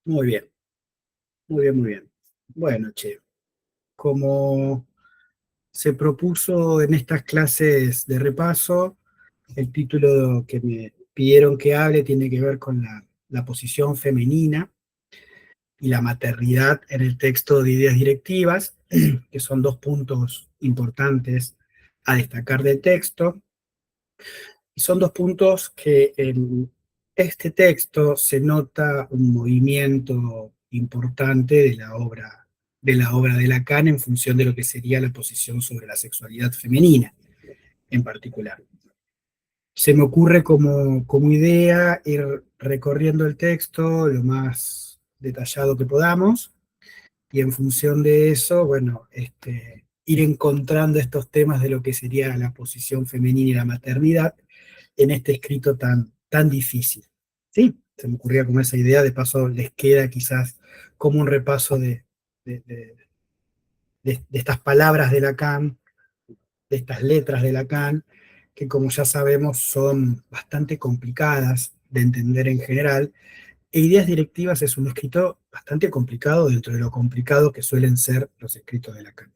Muy bien, muy bien, muy bien. Bueno, che, como se propuso en estas clases de repaso, el título que me pidieron que hable tiene que ver con la posición femenina y la maternidad en el texto de ideas directivas, que son dos puntos importantes a destacar del texto. Y son dos puntos que en este texto se nota un movimiento importante de la obra de Lacan en función de lo que sería la posición sobre la sexualidad femenina en particular. Se me ocurre como idea ir recorriendo el texto lo más detallado que podamos y en función de eso, bueno, ir encontrando estos temas de lo que sería la posición femenina y la maternidad en este escrito tan difícil. Sí, se me ocurría como esa idea, de paso les queda quizás como un repaso de, de, de estas palabras de Lacan, de estas letras de Lacan, que como ya sabemos son bastante complicadas de entender en general, e Ideas Directivas es un escrito bastante complicado dentro de lo complicado que suelen ser los escritos de Lacan.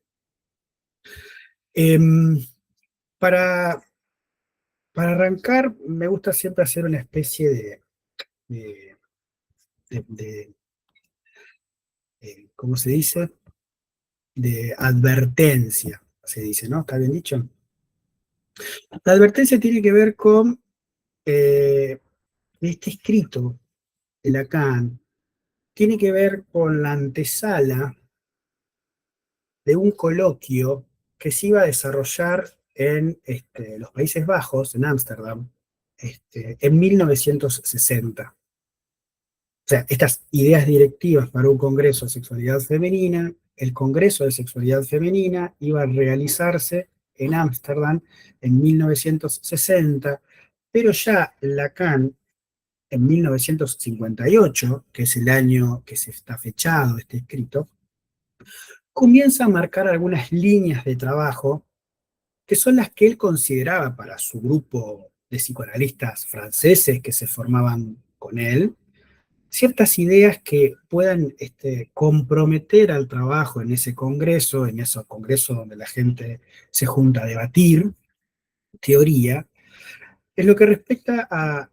Eh, para, para arrancar, me gusta siempre hacer una especie de, de, de ¿cómo se dice? De advertencia, se dice, ¿no? ¿Está bien dicho? La advertencia tiene que ver con eh, este escrito de Lacan, tiene que ver con la antesala de un coloquio que se iba a desarrollar en los Países Bajos, en Ámsterdam, en 1960. O sea, estas ideas directivas para un Congreso de Sexualidad Femenina, el Congreso de Sexualidad Femenina iba a realizarse en Ámsterdam en 1960, pero ya Lacan en 1958, que es el año que se está fechado este escrito, comienza a marcar algunas líneas de trabajo que son las que él consideraba para su grupo de psicoanalistas franceses que se formaban con él, ciertas ideas que puedan comprometer al trabajo en ese congreso, en esos congresos donde la gente se junta a debatir teoría, en lo que respecta a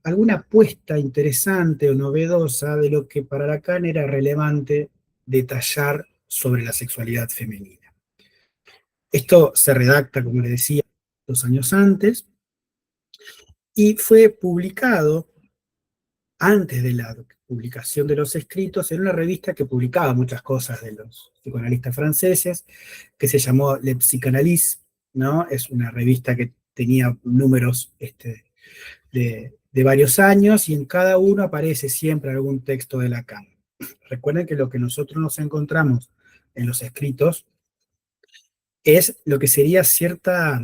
alguna apuesta interesante o novedosa de lo que para Lacan era relevante detallar sobre la sexualidad femenina. Esto se redacta, como le decía, 2 años antes y fue publicado antes de la publicación de los escritos en una revista que publicaba muchas cosas de los psicoanalistas franceses, que se llamó Le Psychanalyse, ¿no? Es una revista que tenía números de varios años y en cada uno aparece siempre algún texto de Lacan. Recuerden que lo que nosotros nos encontramos en los escritos es lo que sería cierta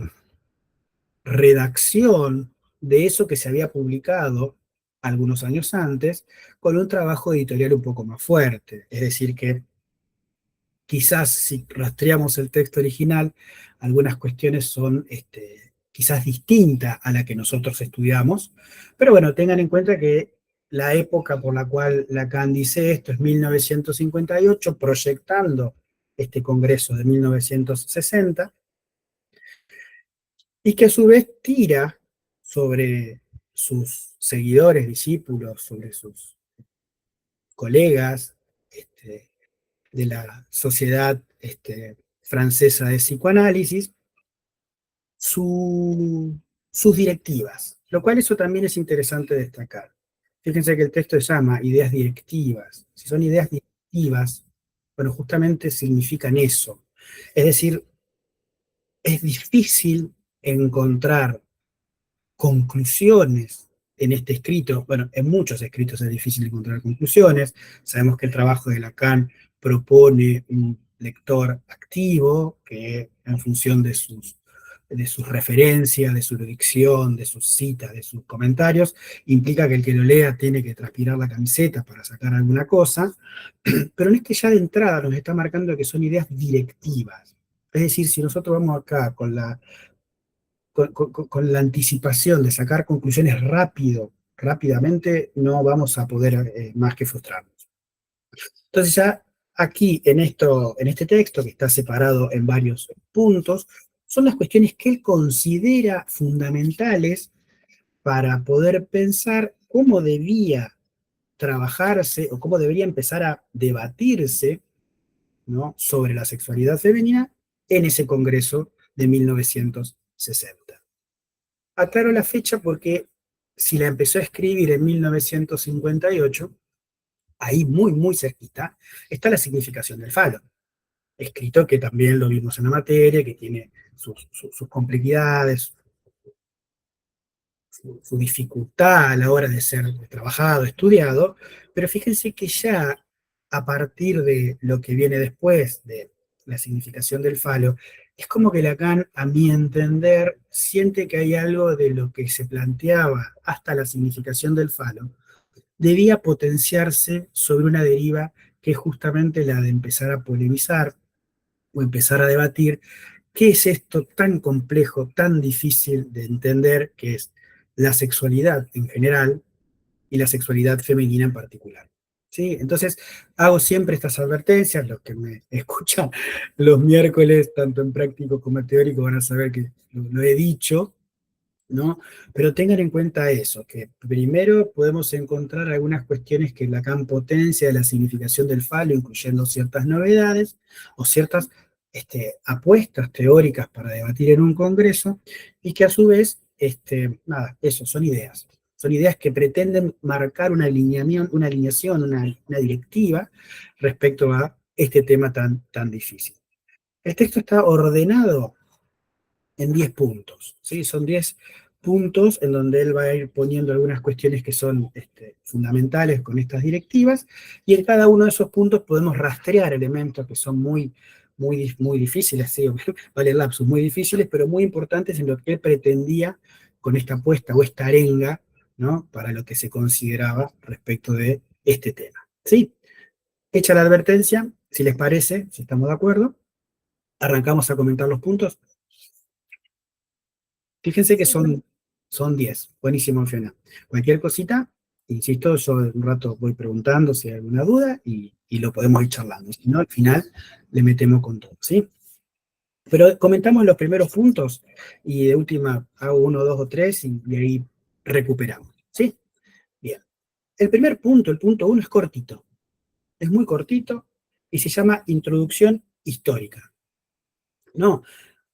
redacción de eso que se había publicado algunos años antes, con un trabajo editorial un poco más fuerte. Es decir, que quizás si rastreamos el texto original, algunas cuestiones son quizás distintas a la que nosotros estudiamos, pero bueno, tengan en cuenta que la época por la cual Lacan dice esto es 1958, proyectando este congreso de 1960, y que a su vez tira sobre sus seguidores, discípulos, sobre sus colegas de la sociedad francesa de psicoanálisis, su, sus directivas, lo cual eso también es interesante destacar. Fíjense que el texto se llama ideas directivas. Si son ideas directivas, bueno, justamente significan eso. Es decir, es difícil encontrar conclusiones en este escrito. Bueno, en muchos escritos es difícil encontrar conclusiones. Sabemos que el trabajo de Lacan propone un lector activo que en función de sus referencias, de su dicción, de sus citas, de sus comentarios, implica que el que lo lea tiene que transpirar la camiseta para sacar alguna cosa, pero en este ya de entrada nos está marcando que son ideas directivas. Es decir, si nosotros vamos acá con la anticipación de sacar conclusiones rápidamente, no vamos a poder más que frustrarnos. Entonces ya aquí en este texto, que está separado en varios puntos, son las cuestiones que él considera fundamentales para poder pensar cómo debía trabajarse o cómo debería empezar a debatirse, ¿no?, sobre la sexualidad femenina en ese Congreso de 1960. Aclaro la fecha porque si la empezó a escribir en 1958, ahí muy, muy cerquita, está la significación del falo, escrito que también lo vimos en la materia, que tiene sus complejidades, su dificultad a la hora de ser trabajado, estudiado, pero fíjense que ya a partir de lo que viene después, de la significación del falo, es como que Lacan, a mi entender, siente que hay algo de lo que se planteaba hasta la significación del falo, debía potenciarse sobre una deriva que es justamente la de empezar a polemizar o empezar a debatir qué es esto tan complejo, tan difícil de entender, que es la sexualidad en general y la sexualidad femenina en particular. ¿Sí? Entonces, hago siempre estas advertencias. Los que me escuchan los miércoles, tanto en práctico como en teórico, van a saber que lo he dicho, ¿no? Pero tengan en cuenta eso, que primero podemos encontrar algunas cuestiones que Lacan potencia de la significación del falo, incluyendo ciertas novedades o ciertas apuestas teóricas para debatir en un congreso, y que a su vez, nada, eso, son ideas. Son ideas que pretenden marcar una alineación, una directiva respecto a este tema tan difícil. El texto está ordenado en 10 puntos, ¿sí? Son 10 puntos en donde él va a ir poniendo algunas cuestiones que son fundamentales con estas directivas, y en cada uno de esos puntos podemos rastrear elementos que son muy difíciles, ¿sí? Vale el lapsus, muy difíciles, pero muy importantes en lo que él pretendía con esta apuesta o esta arenga, ¿no?, para lo que se consideraba respecto de este tema. ¿Sí? Hecha la advertencia, si les parece, si estamos de acuerdo, arrancamos a comentar los puntos. Fíjense que son 10. Buenísimo, Fiona. Cualquier cosita, insisto, yo un rato voy preguntando si hay alguna duda y lo podemos ir charlando. Si no, al final le metemos con todo, ¿sí? Pero comentamos los primeros puntos y de última hago uno, dos o tres y de ahí recuperamos, ¿sí? Bien. El primer punto, el punto uno, es cortito. Es muy cortito y se llama Introducción Histórica. No,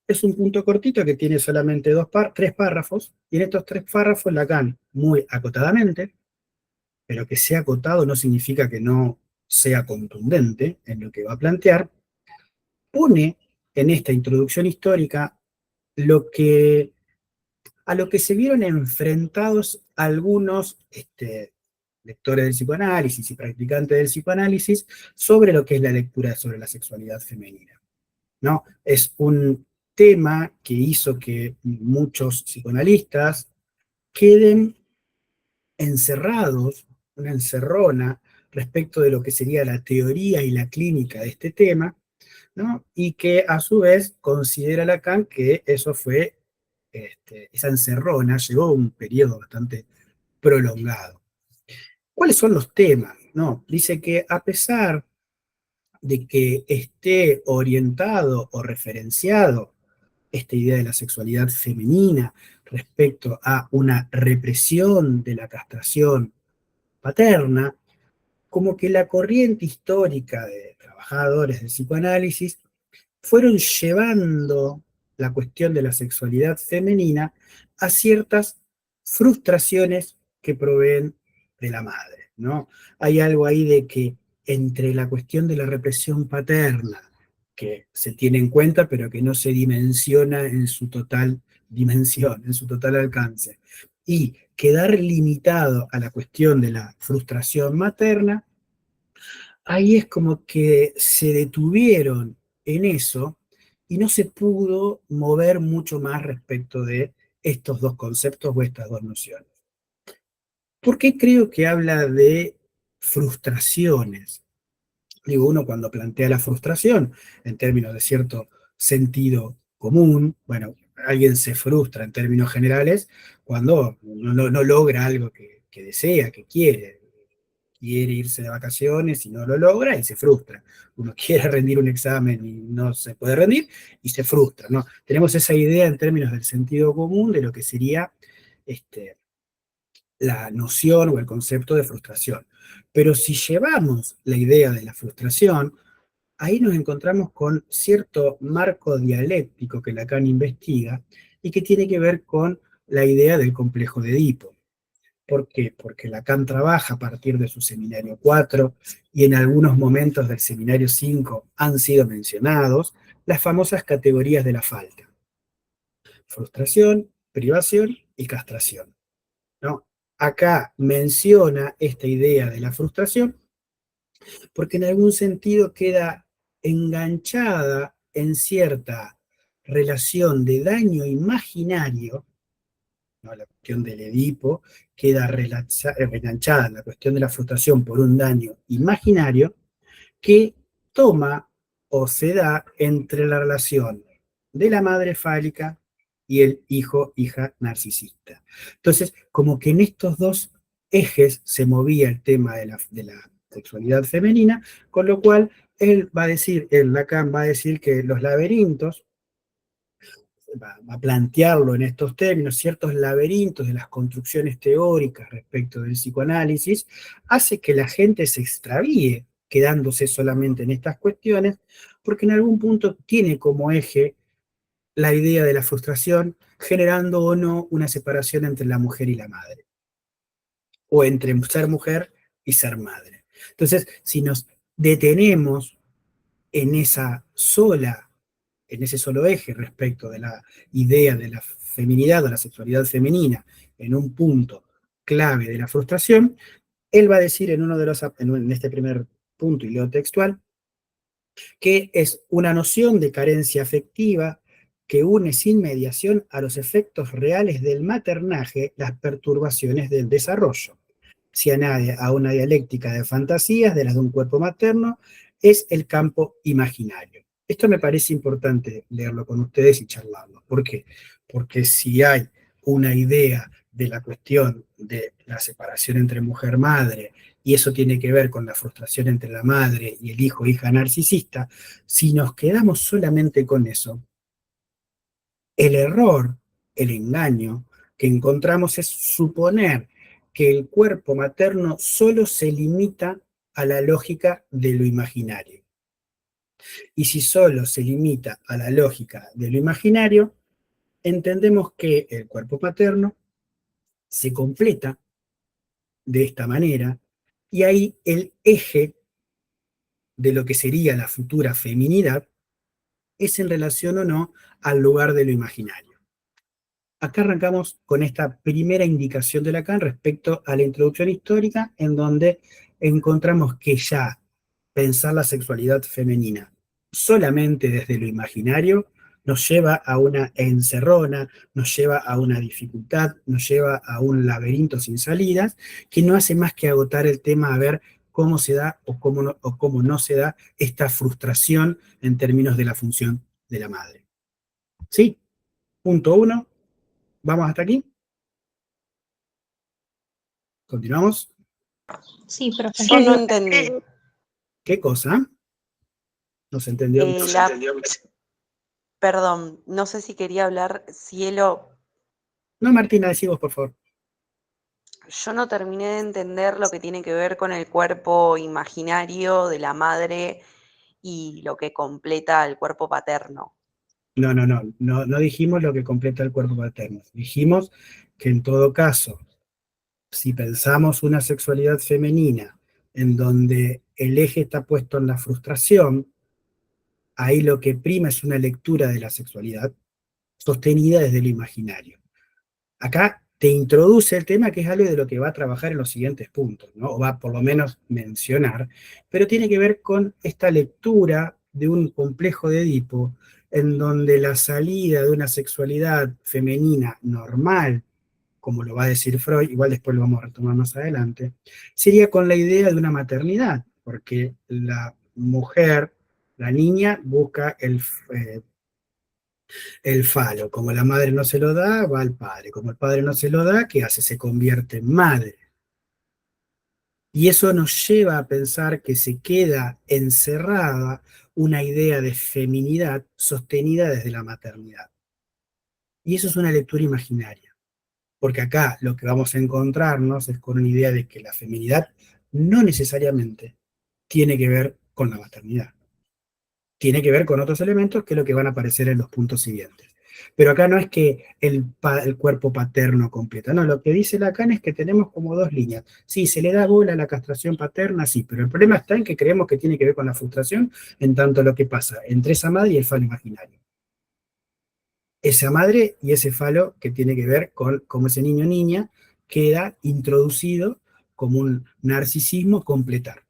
es un punto cortito que tiene solamente tres párrafos, y en estos tres párrafos Lacan, muy acotadamente, pero que sea acotado no significa que no sea contundente en lo que va a plantear, pone en esta introducción histórica lo que, a lo que se vieron enfrentados algunos lectores del psicoanálisis y practicantes del psicoanálisis sobre lo que es la lectura sobre la sexualidad femenina, ¿no? Es un tema que hizo que muchos psicoanalistas queden encerrados, una encerrona respecto de lo que sería la teoría y la clínica de este tema, ¿no? Y que a su vez considera Lacan que eso fue, esa encerrona llevó un periodo bastante prolongado. ¿Cuáles son los temas? No, dice que a pesar de que esté orientado o referenciado esta idea de la sexualidad femenina respecto a una represión de la castración paterna, como que la corriente histórica de trabajadores del psicoanálisis fueron llevando la cuestión de la sexualidad femenina a ciertas frustraciones que proveen de la madre, ¿no? Hay algo ahí de que entre la cuestión de la represión paterna, que se tiene en cuenta, pero que no se dimensiona en su total dimensión, en su total alcance, y quedar limitado a la cuestión de la frustración materna, ahí es como que se detuvieron en eso y no se pudo mover mucho más respecto de estos dos conceptos o estas dos nociones. ¿Por qué creo que habla de frustraciones? Digo, uno cuando plantea la frustración en términos de cierto sentido común, bueno, alguien se frustra en términos generales cuando no logra algo que desea, que quiere. quiere irse de vacaciones y no lo logra y se frustra. Uno quiere rendir un examen y no se puede rendir y se frustra, ¿no? Tenemos esa idea en términos del sentido común de lo que sería la noción o el concepto de frustración. Pero si llevamos la idea de la frustración, ahí nos encontramos con cierto marco dialéctico que Lacan investiga y que tiene que ver con la idea del complejo de Edipo. ¿Por qué? Porque Lacan trabaja a partir de su seminario 4 y en algunos momentos del seminario 5 han sido mencionados las famosas categorías de la falta: frustración, privación y castración, ¿no? Acá menciona esta idea de la frustración porque en algún sentido queda enganchada en cierta relación de daño imaginario, ¿no? La cuestión del Edipo queda enganchada en la cuestión de la frustración por un daño imaginario que toma o se da entre la relación de la madre fálica y el hijo-hija narcisista. Entonces, como que en estos dos ejes se movía el tema de la sexualidad femenina, con lo cual él va a decir, el Lacan va a decir que los laberintos, va a plantearlo en estos términos, ciertos laberintos de las construcciones teóricas respecto del psicoanálisis, hace que la gente se extravíe quedándose solamente en estas cuestiones, porque en algún punto tiene como eje la idea de la frustración, generando o no una separación entre la mujer y la madre, o entre ser mujer y ser madre. Entonces, si nos detenemos en en ese solo eje respecto de la idea de la feminidad o la sexualidad femenina, en un punto clave de la frustración, él va a decir en este primer punto y leo textual, que es una noción de carencia afectiva que une sin mediación a los efectos reales del maternaje las perturbaciones del desarrollo. Si añade a una dialéctica de fantasías de las de un cuerpo materno, es el campo imaginario. Esto me parece importante leerlo con ustedes y charlarlo. ¿Por qué? Porque si hay una idea de la cuestión de la separación entre mujer-madre, y eso tiene que ver con la frustración entre la madre y el hijo-hija narcisista, si nos quedamos solamente con eso, el error, el engaño que encontramos es suponer que el cuerpo materno solo se limita a la lógica de lo imaginario. Y si solo se limita a la lógica de lo imaginario, entendemos que el cuerpo materno se completa de esta manera y ahí el eje de lo que sería la futura feminidad es en relación o no al lugar de lo imaginario. Acá arrancamos con esta primera indicación de Lacan respecto a la introducción histórica, en donde encontramos que ya pensar la sexualidad femenina solamente desde lo imaginario nos lleva a una encerrona, nos lleva a una dificultad, nos lleva a un laberinto sin salidas, que no hace más que agotar el tema a ver cómo se da o cómo no se da esta frustración en términos de la función de la madre. ¿Sí? Punto uno. ¿Vamos hasta aquí? ¿Continuamos? Sí, Yo no entendí. ¿Qué cosa? ¿No se entendió? Perdón, no sé si quería hablar cielo. No, Martina, decí vos, por favor. Yo no terminé de entender lo que tiene que ver con el cuerpo imaginario de la madre y lo que completa el cuerpo paterno. No dijimos lo que completa el cuerpo paterno. Dijimos que en todo caso, si pensamos una sexualidad femenina en donde el eje está puesto en la frustración, ahí lo que prima es una lectura de la sexualidad sostenida desde lo imaginario. Acá te introduce el tema, que es algo de lo que va a trabajar en los siguientes puntos, ¿no? O va por lo menos mencionar, pero tiene que ver con esta lectura de un complejo de Edipo, en donde la salida de una sexualidad femenina normal, como lo va a decir Freud, igual después lo vamos a retomar más adelante, sería con la idea de una maternidad, porque la mujer, la niña, busca el falo. Como la madre no se lo da, va al padre. Como el padre no se lo da, ¿qué hace? Se convierte en madre. Y eso nos lleva a pensar que se queda encerrada una idea de feminidad sostenida desde la maternidad. Y eso es una lectura imaginaria, porque acá lo que vamos a encontrarnos es con una idea de que la feminidad no necesariamente tiene que ver con la maternidad, tiene que ver con otros elementos que es lo que van a aparecer en los puntos siguientes. Pero acá no es que el cuerpo paterno completa, no, lo que dice Lacan es que tenemos como dos líneas. Sí, se le da bola a la castración paterna, sí, pero el problema está en que creemos que tiene que ver con la frustración, en tanto lo que pasa entre esa madre y el falo imaginario. Esa madre y ese falo que tiene que ver con cómo ese niño o niña queda introducido como un narcisismo completar.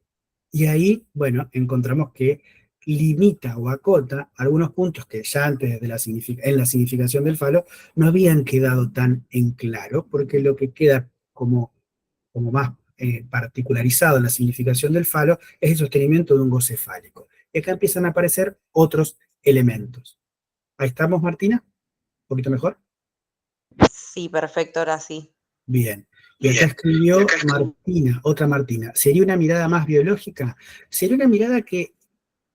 Y ahí, bueno, encontramos que limita o acota algunos puntos que ya antes de en la significación del falo no habían quedado tan en claro, porque lo que queda como más particularizado en la significación del falo es el sostenimiento de un goce fálico. Y acá empiezan a aparecer otros elementos. Ahí estamos, Martina, un poquito mejor. Sí, perfecto, ahora sí. Bien. Y acá escribió Martina, otra Martina. ¿Sería una mirada más biológica? Sería una mirada que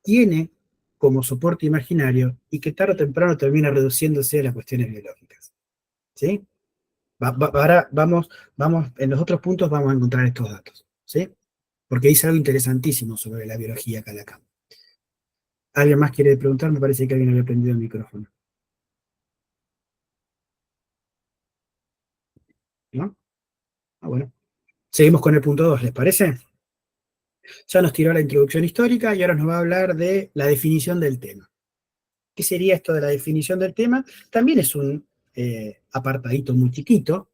tiene como soporte imaginario y que tarde o temprano termina reduciéndose a las cuestiones biológicas. ¿Sí? Ahora vamos, en los otros puntos vamos a encontrar estos datos. ¿Sí? Porque dice algo interesantísimo sobre la biología acá. ¿Alguien más quiere preguntar? Me parece que alguien había prendido el micrófono. ¿No? Ah, bueno. Seguimos con el punto 2, ¿les parece? Ya nos tiró la introducción histórica y ahora nos va a hablar de la definición del tema. ¿Qué sería esto de la definición del tema? También es un apartadito muy chiquito,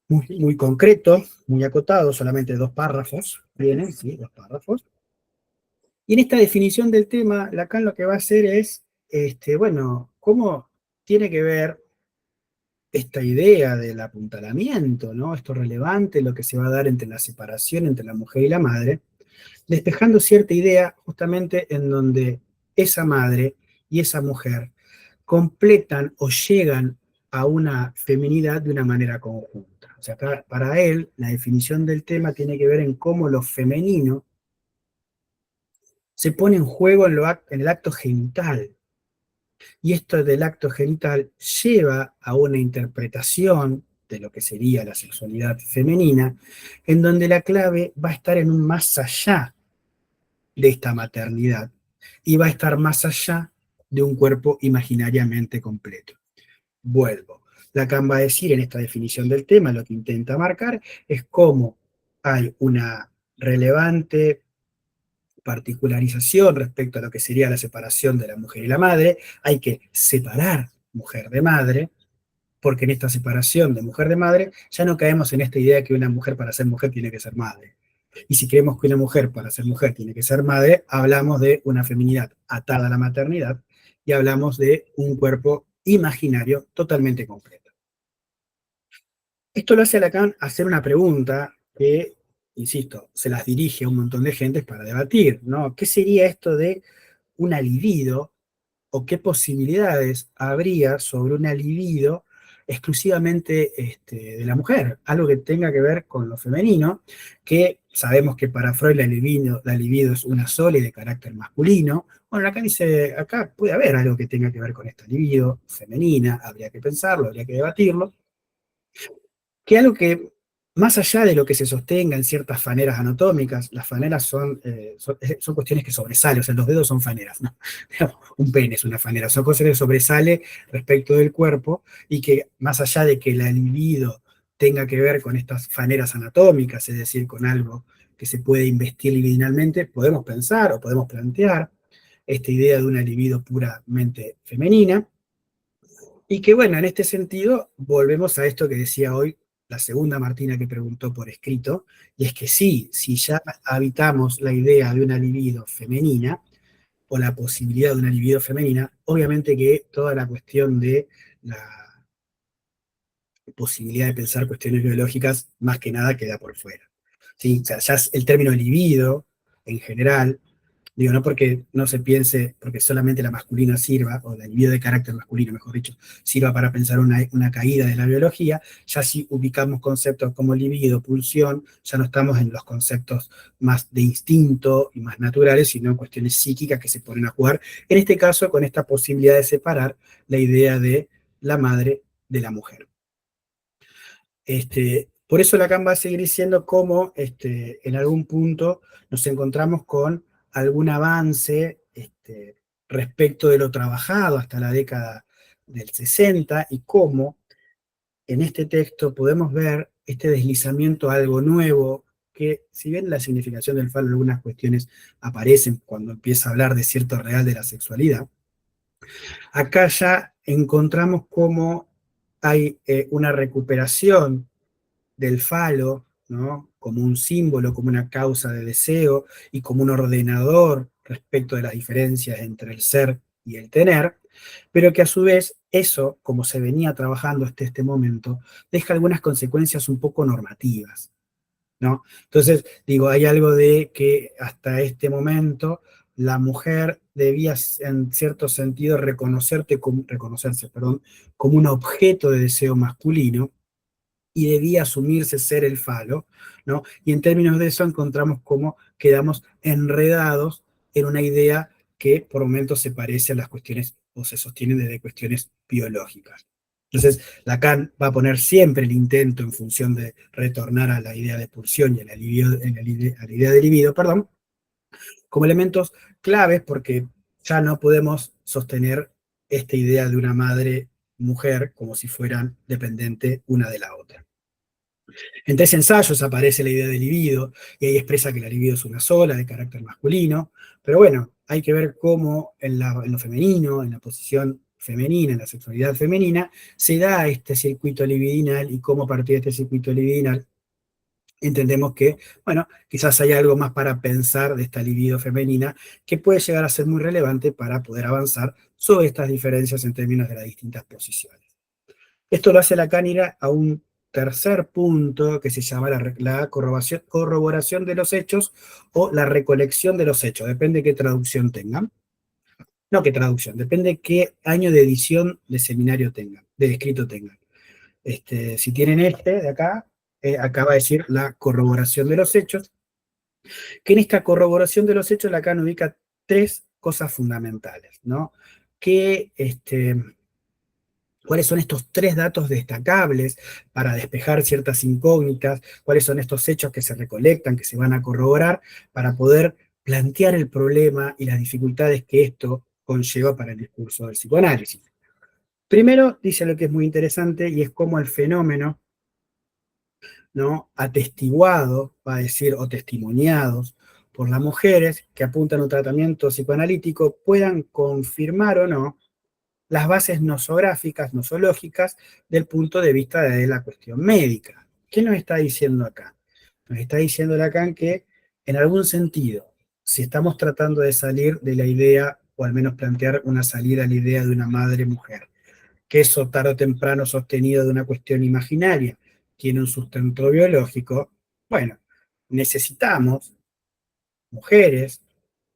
muy concreto, muy acotado, solamente 2 párrafos, vienen, sí, 2 párrafos. Y en esta definición del tema, Lacan lo que va a hacer es, bueno, cómo tiene que ver esta idea del apuntalamiento, ¿no? Esto relevante, lo que se va a dar entre la separación entre la mujer y la madre, despejando cierta idea justamente en donde esa madre y esa mujer completan o llegan a una feminidad de una manera conjunta. O sea, acá, para él, la definición del tema tiene que ver en cómo lo femenino se pone en juego en el acto genital. Y esto del acto genital lleva a una interpretación de lo que sería la sexualidad femenina, en donde la clave va a estar en un más allá de esta maternidad y va a estar más allá de un cuerpo imaginariamente completo. Vuelvo. Lacan va a decir en esta definición del tema, lo que intenta marcar es cómo hay una relevante particularización respecto a lo que sería la separación de la mujer y la madre. Hay que separar mujer de madre, porque en esta separación de mujer de madre ya no caemos en esta idea que una mujer para ser mujer tiene que ser madre. Y si creemos que una mujer para ser mujer tiene que ser madre, hablamos de una feminidad atada a la maternidad y hablamos de un cuerpo imaginario totalmente completo. Esto lo hace a Lacan hacer una pregunta que, insisto, se las dirige a un montón de gente para debatir, ¿no? ¿Qué sería esto de una libido o qué posibilidades habría sobre una libido exclusivamente de la mujer? Algo que tenga que ver con lo femenino, que sabemos que para Freud la libido es una sola y de carácter masculino. Bueno, acá dice, acá puede haber algo que tenga que ver con esta libido femenina, habría que pensarlo, habría que debatirlo, que algo que, más allá de lo que se sostenga en ciertas faneras anatómicas, las faneras son cuestiones que sobresalen, o sea, los dedos son faneras, ¿no? Un pene es una fanera, son cosas que sobresale respecto del cuerpo y que más allá de que la libido tenga que ver con estas faneras anatómicas, es decir, con algo que se puede investir libidinalmente, podemos pensar o podemos plantear esta idea de una libido puramente femenina, y que bueno, en este sentido, volvemos a esto que decía hoy la segunda Martina que preguntó por escrito, y es que sí, si ya habitamos la idea de una libido femenina, o la posibilidad de una libido femenina, obviamente que toda la cuestión de la posibilidad de pensar cuestiones biológicas, más que nada queda por fuera. ¿Sí? O sea, ya el término libido, en general, Digo, no porque no se piense, porque solamente la masculina sirva, o la libido de carácter masculino, mejor dicho, sirva para pensar una caída de la biología, ya si ubicamos conceptos como libido, pulsión, ya no estamos en los conceptos más de instinto y más naturales, sino en cuestiones psíquicas que se ponen a jugar, en este caso con esta posibilidad de separar la idea de la madre de la mujer. Por eso Lacan va a seguir diciendo cómo en algún punto nos encontramos con algún avance respecto de lo trabajado hasta la década del 60 y cómo en este texto podemos ver este deslizamiento a algo nuevo que si bien la significación del falo en algunas cuestiones aparecen cuando empieza a hablar de cierto real de la sexualidad, acá ya encontramos cómo hay una recuperación del falo, ¿no? Como un símbolo, como una causa de deseo y como un ordenador respecto de las diferencias entre el ser y el tener, pero que a su vez eso, como se venía trabajando hasta este momento, deja algunas consecuencias un poco normativas, ¿no? Entonces, digo, hay algo de que hasta este momento la mujer debía, en cierto sentido, reconocerse, perdón, como un objeto de deseo masculino, y debía asumirse ser el falo, ¿no? Y en términos de eso encontramos cómo quedamos enredados en una idea que por momentos se parece a las cuestiones o se sostienen desde cuestiones biológicas. Entonces, Lacan va a poner siempre el intento en función de retornar a la idea de pulsión y a la, a la idea de libido, perdón, como elementos claves porque ya no podemos sostener esta idea de una madre mujer como si fueran dependientes una de la otra. En tres ensayos aparece la idea del libido, y ahí expresa que la libido es una sola, de carácter masculino, pero bueno, hay que ver cómo en lo femenino, en la posición femenina, en la sexualidad femenina, se da este circuito libidinal y cómo a partir de este circuito libidinal entendemos que, bueno, quizás hay algo más para pensar de esta libido femenina que puede llegar a ser muy relevante para poder avanzar sobre estas diferencias en términos de las distintas posiciones. Esto lo hace Lacan ir a un tercer punto que se llama la corroboración de los hechos o la recolección de los hechos, depende qué traducción tengan. No qué traducción, depende qué año de edición de seminario tengan, de escrito tengan. Si tienen este de acá, acá va a decir la corroboración de los hechos, que en esta corroboración de los hechos Lacan ubica tres cosas fundamentales, ¿no? Que cuáles son estos tres datos destacables para despejar ciertas incógnitas, cuáles son estos hechos que se recolectan, que se van a corroborar, para poder plantear el problema y las dificultades que esto conlleva para el discurso del psicoanálisis. Primero, dice lo que es muy interesante y es cómo el fenómeno, ¿no?, atestiguado, va a decir, o testimoniados por las mujeres que apuntan a un tratamiento psicoanalítico puedan confirmar o no las bases nosográficas, nosológicas, del punto de vista de la cuestión médica. ¿Qué nos está diciendo acá? Nos está diciendo Lacan que, en algún sentido, si estamos tratando de salir de la idea, o al menos plantear una salida a la idea de una madre-mujer, que eso tarde o temprano sostenido de una cuestión imaginaria, tiene un sustento biológico, bueno, necesitamos mujeres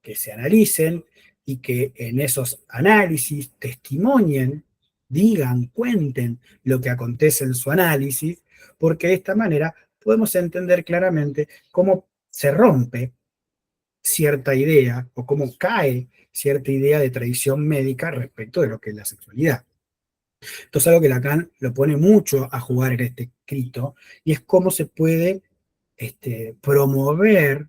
que se analicen y que en esos análisis testimonien, digan, cuenten lo que acontece en su análisis, porque de esta manera podemos entender claramente cómo se rompe cierta idea o cómo cae cierta idea de tradición médica respecto de lo que es la sexualidad. Esto es algo que Lacan lo pone mucho a jugar en este escrito y es cómo se puede promover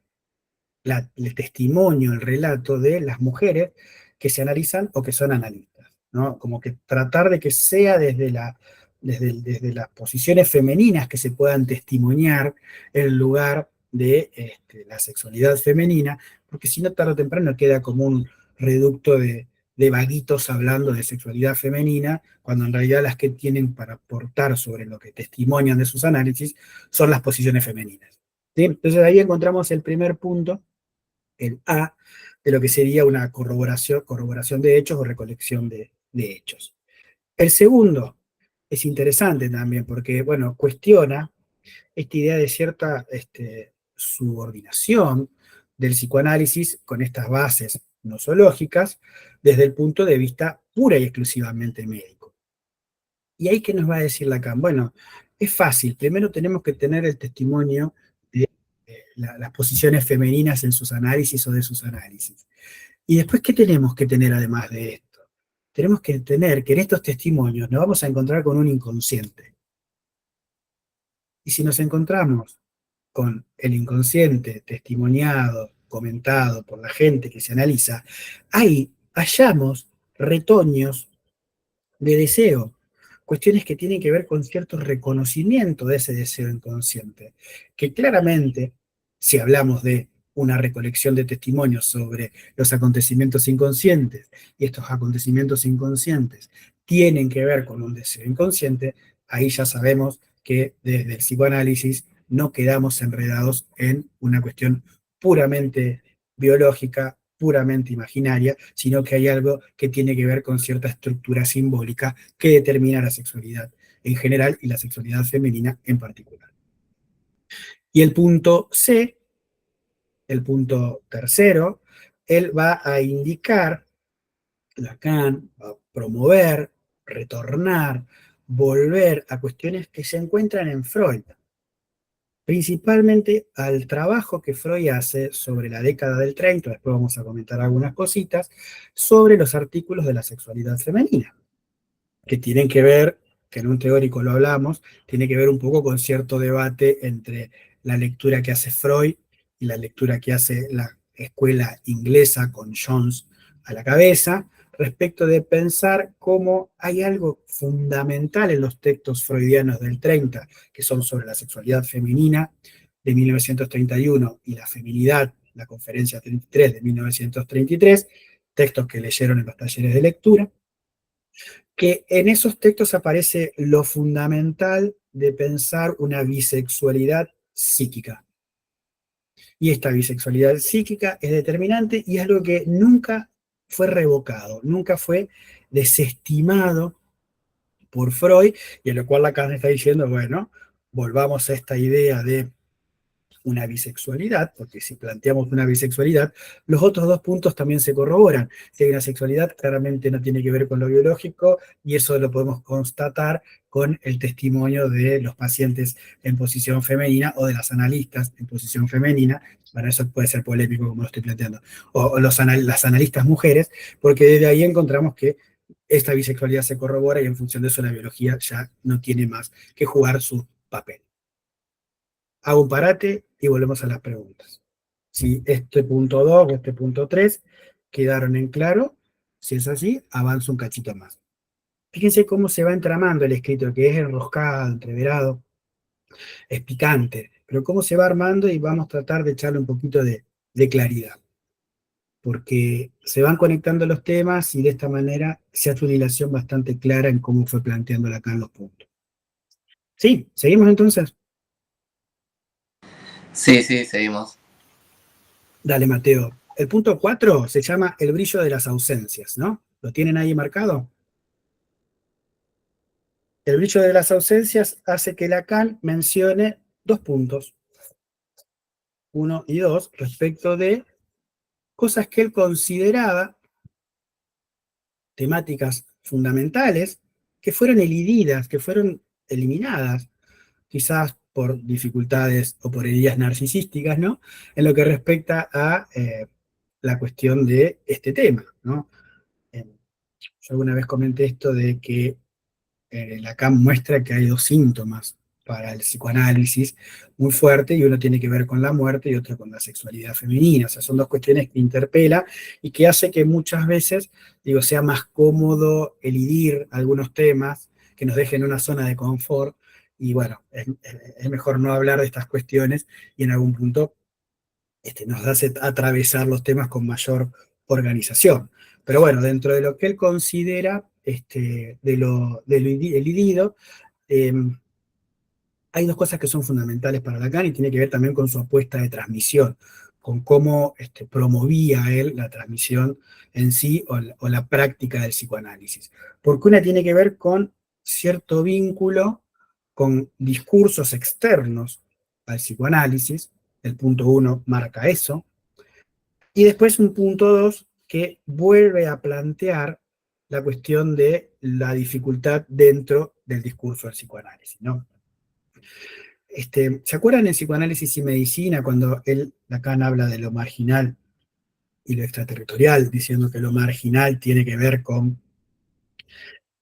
el testimonio, el relato de las mujeres que se analizan o que son analistas, ¿no? Como que tratar de que sea desde las posiciones femeninas que se puedan testimoniar el lugar de la sexualidad femenina, porque si no, tarde o temprano queda como un reducto de vaguitos hablando de sexualidad femenina, cuando en realidad las que tienen para aportar sobre lo que testimonian de sus análisis son las posiciones femeninas. ¿Sí? Entonces ahí encontramos el primer punto, el A, de lo que sería una corroboración de hechos o recolección de hechos. El segundo es interesante también porque, bueno, cuestiona esta idea de cierta subordinación del psicoanálisis con estas bases nosológicas desde el punto de vista pura y exclusivamente médico. ¿Y ahí qué nos va a decir Lacan? Bueno, es fácil. Primero tenemos que tener el testimonio de las posiciones femeninas en sus análisis o de sus análisis. Y después, ¿qué tenemos que tener además de esto? Tenemos que tener que en estos testimonios nos vamos a encontrar con un inconsciente. Y si nos encontramos con el inconsciente testimoniado, comentado por la gente que se analiza, ahí hallamos retoños de deseo, cuestiones que tienen que ver con cierto reconocimiento de ese deseo inconsciente, que claramente, si hablamos de una recolección de testimonios sobre los acontecimientos inconscientes, y estos acontecimientos inconscientes tienen que ver con un deseo inconsciente, ahí ya sabemos que desde el psicoanálisis no quedamos enredados en una cuestión puramente biológica, puramente imaginaria, sino que hay algo que tiene que ver con cierta estructura simbólica que determina la sexualidad en general y la sexualidad femenina en particular. Y el punto C, el punto tercero, él va a indicar, Lacan va a promover, retornar, volver a cuestiones que se encuentran en Freud, principalmente al trabajo que Freud hace sobre la década del 30, después vamos a comentar algunas cositas, sobre los artículos de la sexualidad femenina, que tienen que ver, que en un teórico lo hablamos, tiene que ver un poco con cierto debate entre la lectura que hace Freud y la lectura que hace la escuela inglesa con Jones a la cabeza, respecto de pensar cómo hay algo fundamental en los textos freudianos del 30, que son sobre la sexualidad femenina de 1931 y la feminidad, la conferencia 33 de 1933, textos que leyeron en los talleres de lectura, que en esos textos aparece lo fundamental de pensar una bisexualidad psíquica. Y esta bisexualidad psíquica es determinante y es algo que nunca fue revocado, nunca fue desestimado por Freud, y a lo cual Lacan está diciendo, bueno, volvamos a esta idea de una bisexualidad, porque si planteamos una bisexualidad, los otros dos puntos también se corroboran. Si hay una sexualidad, claramente no tiene que ver con lo biológico, y eso lo podemos constatar con el testimonio de los pacientes en posición femenina o de las analistas en posición femenina. Para eso puede ser polémico, como lo estoy planteando, o las analistas mujeres, porque desde ahí encontramos que esta bisexualidad se corrobora y en función de eso la biología ya no tiene más que jugar su papel. Hago un parate y volvemos a las preguntas. Si este punto 2 o este punto 3 quedaron en claro, si es así, avanzo un cachito más. Fíjense cómo se va entramando el escrito, que es enroscado, entreverado, es picante, pero cómo se va armando y vamos a tratar de echarle un poquito de claridad, porque se van conectando los temas y de esta manera se hace una hilación bastante clara en cómo fue planteándola acá en los puntos. Sí, seguimos entonces. Sí, sí, seguimos. Dale, Mateo. El punto 4 se llama el brillo de las ausencias, ¿no? ¿Lo tienen ahí marcado? El brillo de las ausencias hace que Lacan mencione dos puntos, 1 y 2, respecto de cosas que él consideraba temáticas fundamentales que fueron elididas, que fueron eliminadas, quizás por dificultades o por heridas narcisísticas, ¿no? En lo que respecta a la cuestión de este tema, ¿no? Yo alguna vez comenté esto de que Lacan muestra que hay dos síntomas para el psicoanálisis muy fuerte, y uno tiene que ver con la muerte y otro con la sexualidad femenina. O sea, son dos cuestiones que interpela y que hace que muchas veces, digo, sea más cómodo elidir algunos temas que nos dejen en una zona de confort, y bueno, es mejor no hablar de estas cuestiones y en algún punto nos hace atravesar los temas con mayor organización. Pero bueno, dentro de lo que él considera de lo elidido, eh, hay dos cosas que son fundamentales para Lacan y tiene que ver también con su apuesta de transmisión, con cómo promovía él la transmisión en sí o la práctica del psicoanálisis. Porque una tiene que ver con cierto vínculo con discursos externos al psicoanálisis, el punto 1 marca eso, Y después un punto 2 que vuelve a plantear la cuestión de la dificultad dentro del discurso del psicoanálisis, ¿no? ¿Se acuerdan en Psicoanálisis y Medicina cuando Lacan habla de lo marginal y lo extraterritorial, diciendo que lo marginal tiene que ver con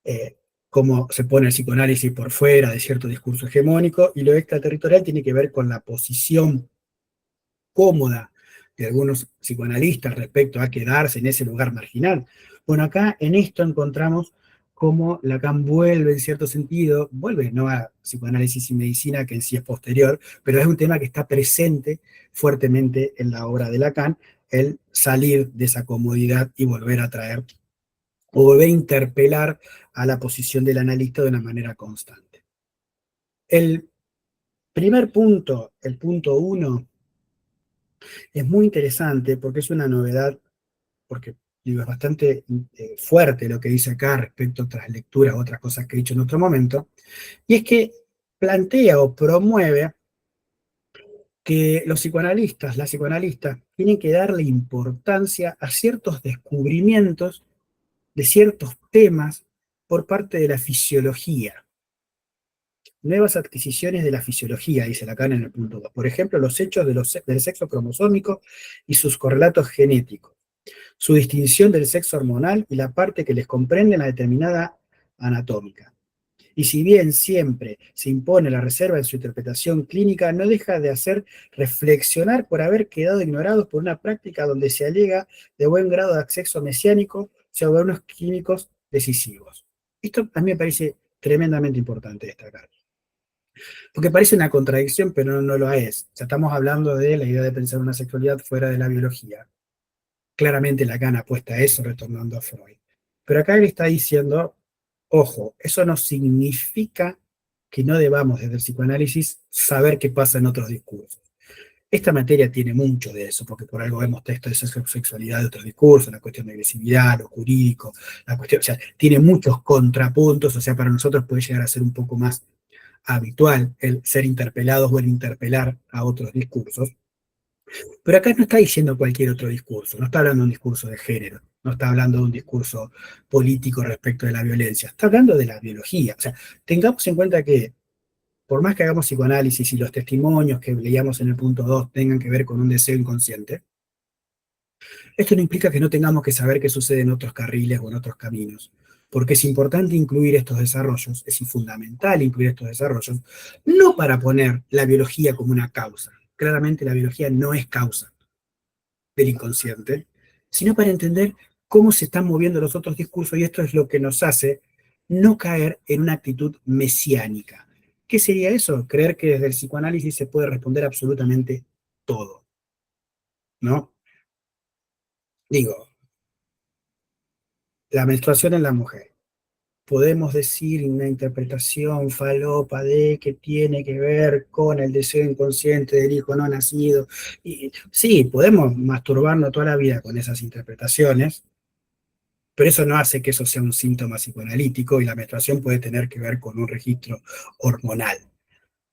eh, cómo se pone el psicoanálisis por fuera de cierto discurso hegemónico, y lo extraterritorial tiene que ver con la posición cómoda de algunos psicoanalistas respecto a quedarse en ese lugar marginal? Bueno, acá en esto encontramos cómo Lacan vuelve en cierto sentido, vuelve no a psicoanálisis y medicina, que en sí es posterior, pero es un tema que está presente fuertemente en la obra de Lacan, el salir de esa comodidad y volver a traer o volver a interpelar a la posición del analista de una manera constante. El primer punto, el punto 1, es muy interesante porque es una novedad, porque digo, es bastante fuerte lo que dice acá respecto a otras lecturas, otras cosas que he dicho en otro momento, y es que plantea o promueve que los psicoanalistas, las psicoanalistas, tienen que darle importancia a ciertos descubrimientos de ciertos temas por parte de la fisiología. Nuevas adquisiciones de la fisiología, dice Lacan en el punto 2. Por ejemplo, los hechos del sexo cromosómico y sus correlatos genéticos, su distinción del sexo hormonal y la parte que les comprende en la determinada anatómica. Y si bien siempre se impone la reserva en su interpretación clínica, no deja de hacer reflexionar por haber quedado ignorados por una práctica donde se alega de buen grado de acceso mesiánico sobre unos químicos decisivos. Esto a mí me parece tremendamente importante destacar, porque parece una contradicción, pero no lo es. O sea, estamos hablando de la idea de pensar una sexualidad fuera de la biología. Claramente Lacan apuesta a eso, retornando a Freud. Pero acá él está diciendo, ojo, eso no significa que no debamos desde el psicoanálisis saber qué pasa en otros discursos. Esta materia tiene mucho de eso, porque por algo vemos textos de sexualidad de otros discursos, la cuestión de agresividad, lo jurídico, la cuestión, o sea, tiene muchos contrapuntos, o sea, para nosotros puede llegar a ser un poco más habitual el ser interpelados o el interpelar a otros discursos. Pero acá no está diciendo cualquier otro discurso, no está hablando de un discurso de género, no está hablando de un discurso político respecto de la violencia, está hablando de la biología. O sea, tengamos en cuenta que por más que hagamos psicoanálisis y los testimonios que leíamos en el punto 2 tengan que ver con un deseo inconsciente, esto no implica que no tengamos que saber qué sucede en otros carriles o en otros caminos, porque es importante incluir estos desarrollos, es fundamental incluir estos desarrollos, no para poner la biología como una causa. Claramente la biología no es causa del inconsciente, sino para entender cómo se están moviendo los otros discursos, y esto es lo que nos hace no caer en una actitud mesiánica. ¿Qué sería eso? Creer que desde el psicoanálisis se puede responder absolutamente todo, ¿no? Digo, la menstruación en la mujer. Podemos decir una interpretación falopa de que tiene que ver con el deseo inconsciente del hijo no nacido. Y sí, podemos masturbarnos toda la vida con esas interpretaciones, pero eso no hace que eso sea un síntoma psicoanalítico, y la menstruación puede tener que ver con un registro hormonal.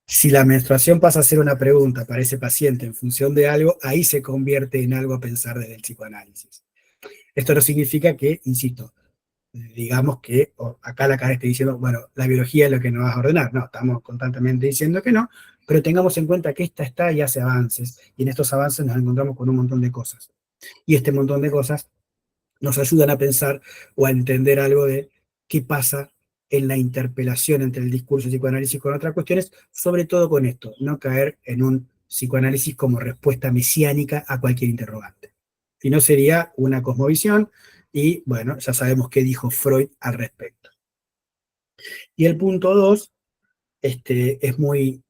Si la menstruación pasa a ser una pregunta para ese paciente en función de algo, ahí se convierte en algo a pensar desde el psicoanálisis. Esto no significa que, insisto, digamos que acá la cara esté diciendo, bueno, la biología es lo que nos va a ordenar. No, estamos constantemente diciendo que no, pero tengamos en cuenta que esta está y hace avances, y en estos avances nos encontramos con un montón de cosas. Y este montón de cosas nos ayudan a pensar o a entender algo de qué pasa en la interpelación entre el discurso y psicoanálisis con otras cuestiones, sobre todo con esto, no caer en un psicoanálisis como respuesta mesiánica a cualquier interrogante. Si no, sería una cosmovisión, y bueno, ya sabemos qué dijo Freud al respecto. Y el punto 2 es muy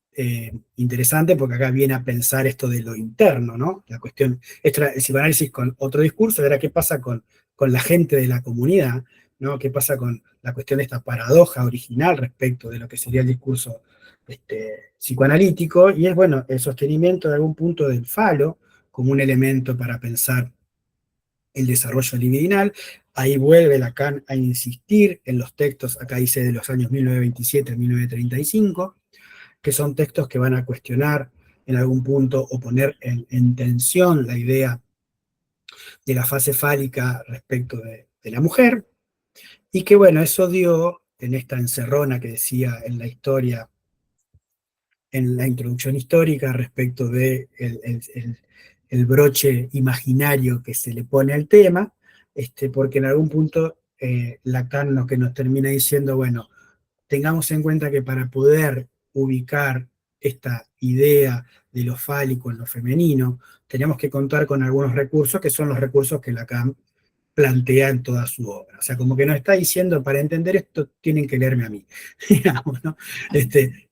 interesante, porque acá viene a pensar esto de lo interno, ¿no? La cuestión, esto era el psicoanálisis con otro discurso, era qué pasa con la gente de la comunidad, ¿no? ¿Qué pasa con la cuestión de esta paradoja original respecto de lo que sería el discurso psicoanalítico? Y es, bueno, el sostenimiento de algún punto del falo como un elemento para pensar el desarrollo libidinal. Ahí vuelve Lacan a insistir en los textos, acá dice de los años 1927 a 1935, que son textos que van a cuestionar en algún punto o poner en tensión la idea de la fase fálica respecto de la mujer, y que bueno, eso dio en esta encerrona que decía en la historia, en la introducción histórica respecto de el broche imaginario que se le pone al tema, porque en algún punto Lacan lo que nos termina diciendo, bueno, tengamos en cuenta que para poder ubicar esta idea de lo fálico en lo femenino, tenemos que contar con algunos recursos que son los recursos que Lacan plantea en toda su obra. O sea, como que nos está diciendo, para entender esto tienen que leerme a mí, digamos, ¿no?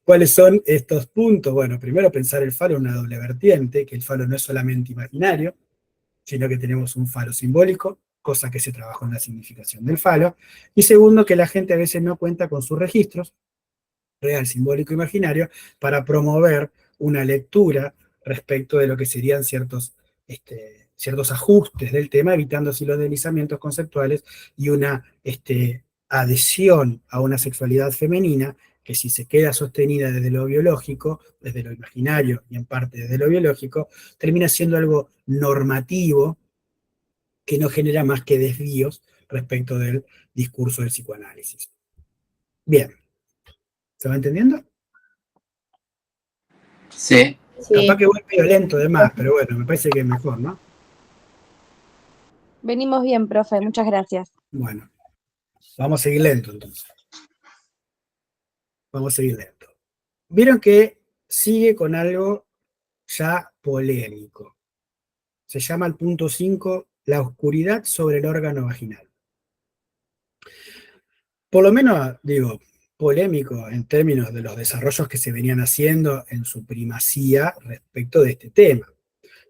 ¿Cuáles son estos puntos? Bueno, primero pensar el falo en una doble vertiente, que el falo no es solamente imaginario, sino que tenemos un falo simbólico, cosa que se trabajó en la significación del falo, y segundo, que la gente a veces no cuenta con sus registros, real, simbólico, imaginario, para promover una lectura respecto de lo que serían ciertos ajustes del tema, evitando así los deslizamientos conceptuales y una adhesión a una sexualidad femenina que si se queda sostenida desde lo biológico, desde lo imaginario y en parte desde lo biológico, termina siendo algo normativo que no genera más que desvíos respecto del discurso del psicoanálisis. Bien, ¿se va entendiendo? Sí. Capaz Sí, que voy medio lento de más, pero bueno, me parece que es mejor, ¿no? venimos bien, profe, muchas gracias. Bueno, vamos a seguir lento entonces. Vamos a seguir lento. Vieron que sigue con algo ya polémico. Se llama el punto 5, la oscuridad sobre el órgano vaginal. Por lo menos, digo, polémico en términos de los desarrollos que se venían haciendo en su primacía respecto de este tema.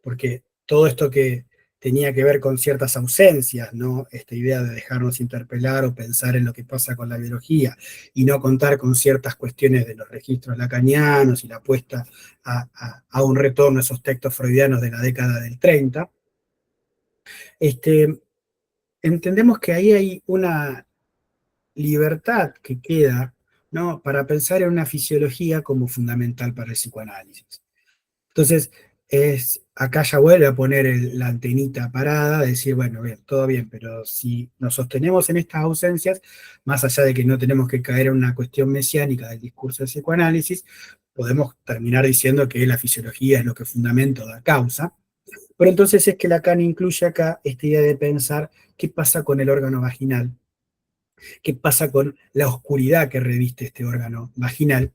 Porque todo esto que tenía que ver con ciertas ausencias, ¿no? Esta idea de dejarnos interpelar o pensar en lo que pasa con la biología y no contar con ciertas cuestiones de los registros lacanianos y la apuesta a un retorno a esos textos freudianos de la década del 30, entendemos que ahí hay una libertad que queda, ¿no? Para pensar en una fisiología como fundamental para el psicoanálisis. Entonces, acá ya vuelve a poner la antenita parada, decir, bueno, bien, todo bien, pero si nos sostenemos en estas ausencias, más allá de que no tenemos que caer en una cuestión mesiánica del discurso del psicoanálisis, podemos terminar diciendo que la fisiología es lo que fundamenta la causa. Pero entonces es que Lacan incluye acá esta idea de pensar qué pasa con el órgano vaginal, qué pasa con la oscuridad que reviste este órgano vaginal,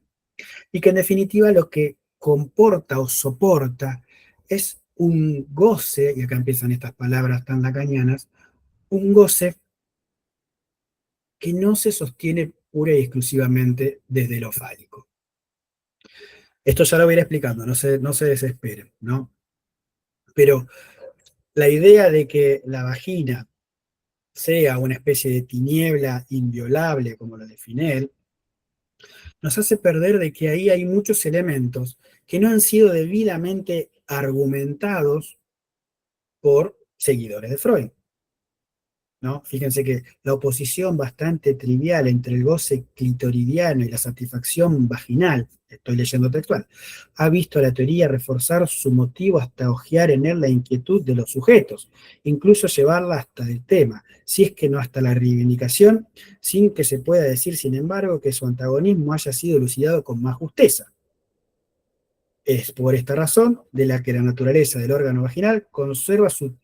y que en definitiva lo que comporta o soporta es un goce, y acá empiezan estas palabras tan lacanianas, un goce que no se sostiene pura y exclusivamente desde lo fálico. Esto ya lo voy a ir explicando, no se desesperen, ¿no? Pero la idea de que la vagina sea una especie de tiniebla inviolable, como lo define él, nos hace perder de que ahí hay muchos elementos que no han sido debidamente argumentados por seguidores de Freud, ¿no? Fíjense que la oposición bastante trivial entre el goce clitoridiano y la satisfacción vaginal, estoy leyendo textual, ha visto a la teoría reforzar su motivo hasta hojear en él la inquietud de los sujetos, incluso llevarla hasta el tema, si es que no hasta la reivindicación, sin que se pueda decir, sin embargo, que su antagonismo haya sido elucidado con más justeza. Es por esta razón de la que la naturaleza del órgano vaginal conserva su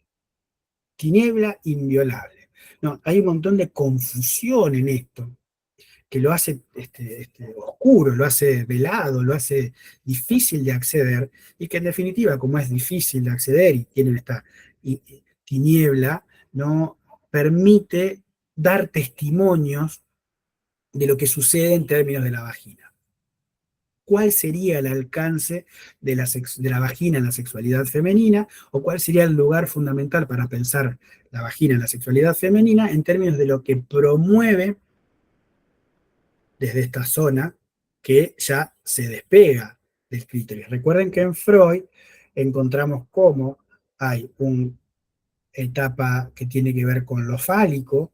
tiniebla inviolable. No, hay un montón de confusión en esto, que lo hace oscuro, lo hace velado, lo hace difícil de acceder, y que en definitiva, como es difícil de acceder y tienen esta tiniebla, no permite dar testimonios de lo que sucede en términos de la vagina. ¿Cuál sería el alcance de la vagina en la sexualidad femenina? ¿O cuál sería el lugar fundamental para pensar la vagina en la sexualidad femenina en términos de lo que promueve desde esta zona que ya se despega del clítoris? Recuerden que en Freud encontramos cómo hay una etapa que tiene que ver con lo fálico,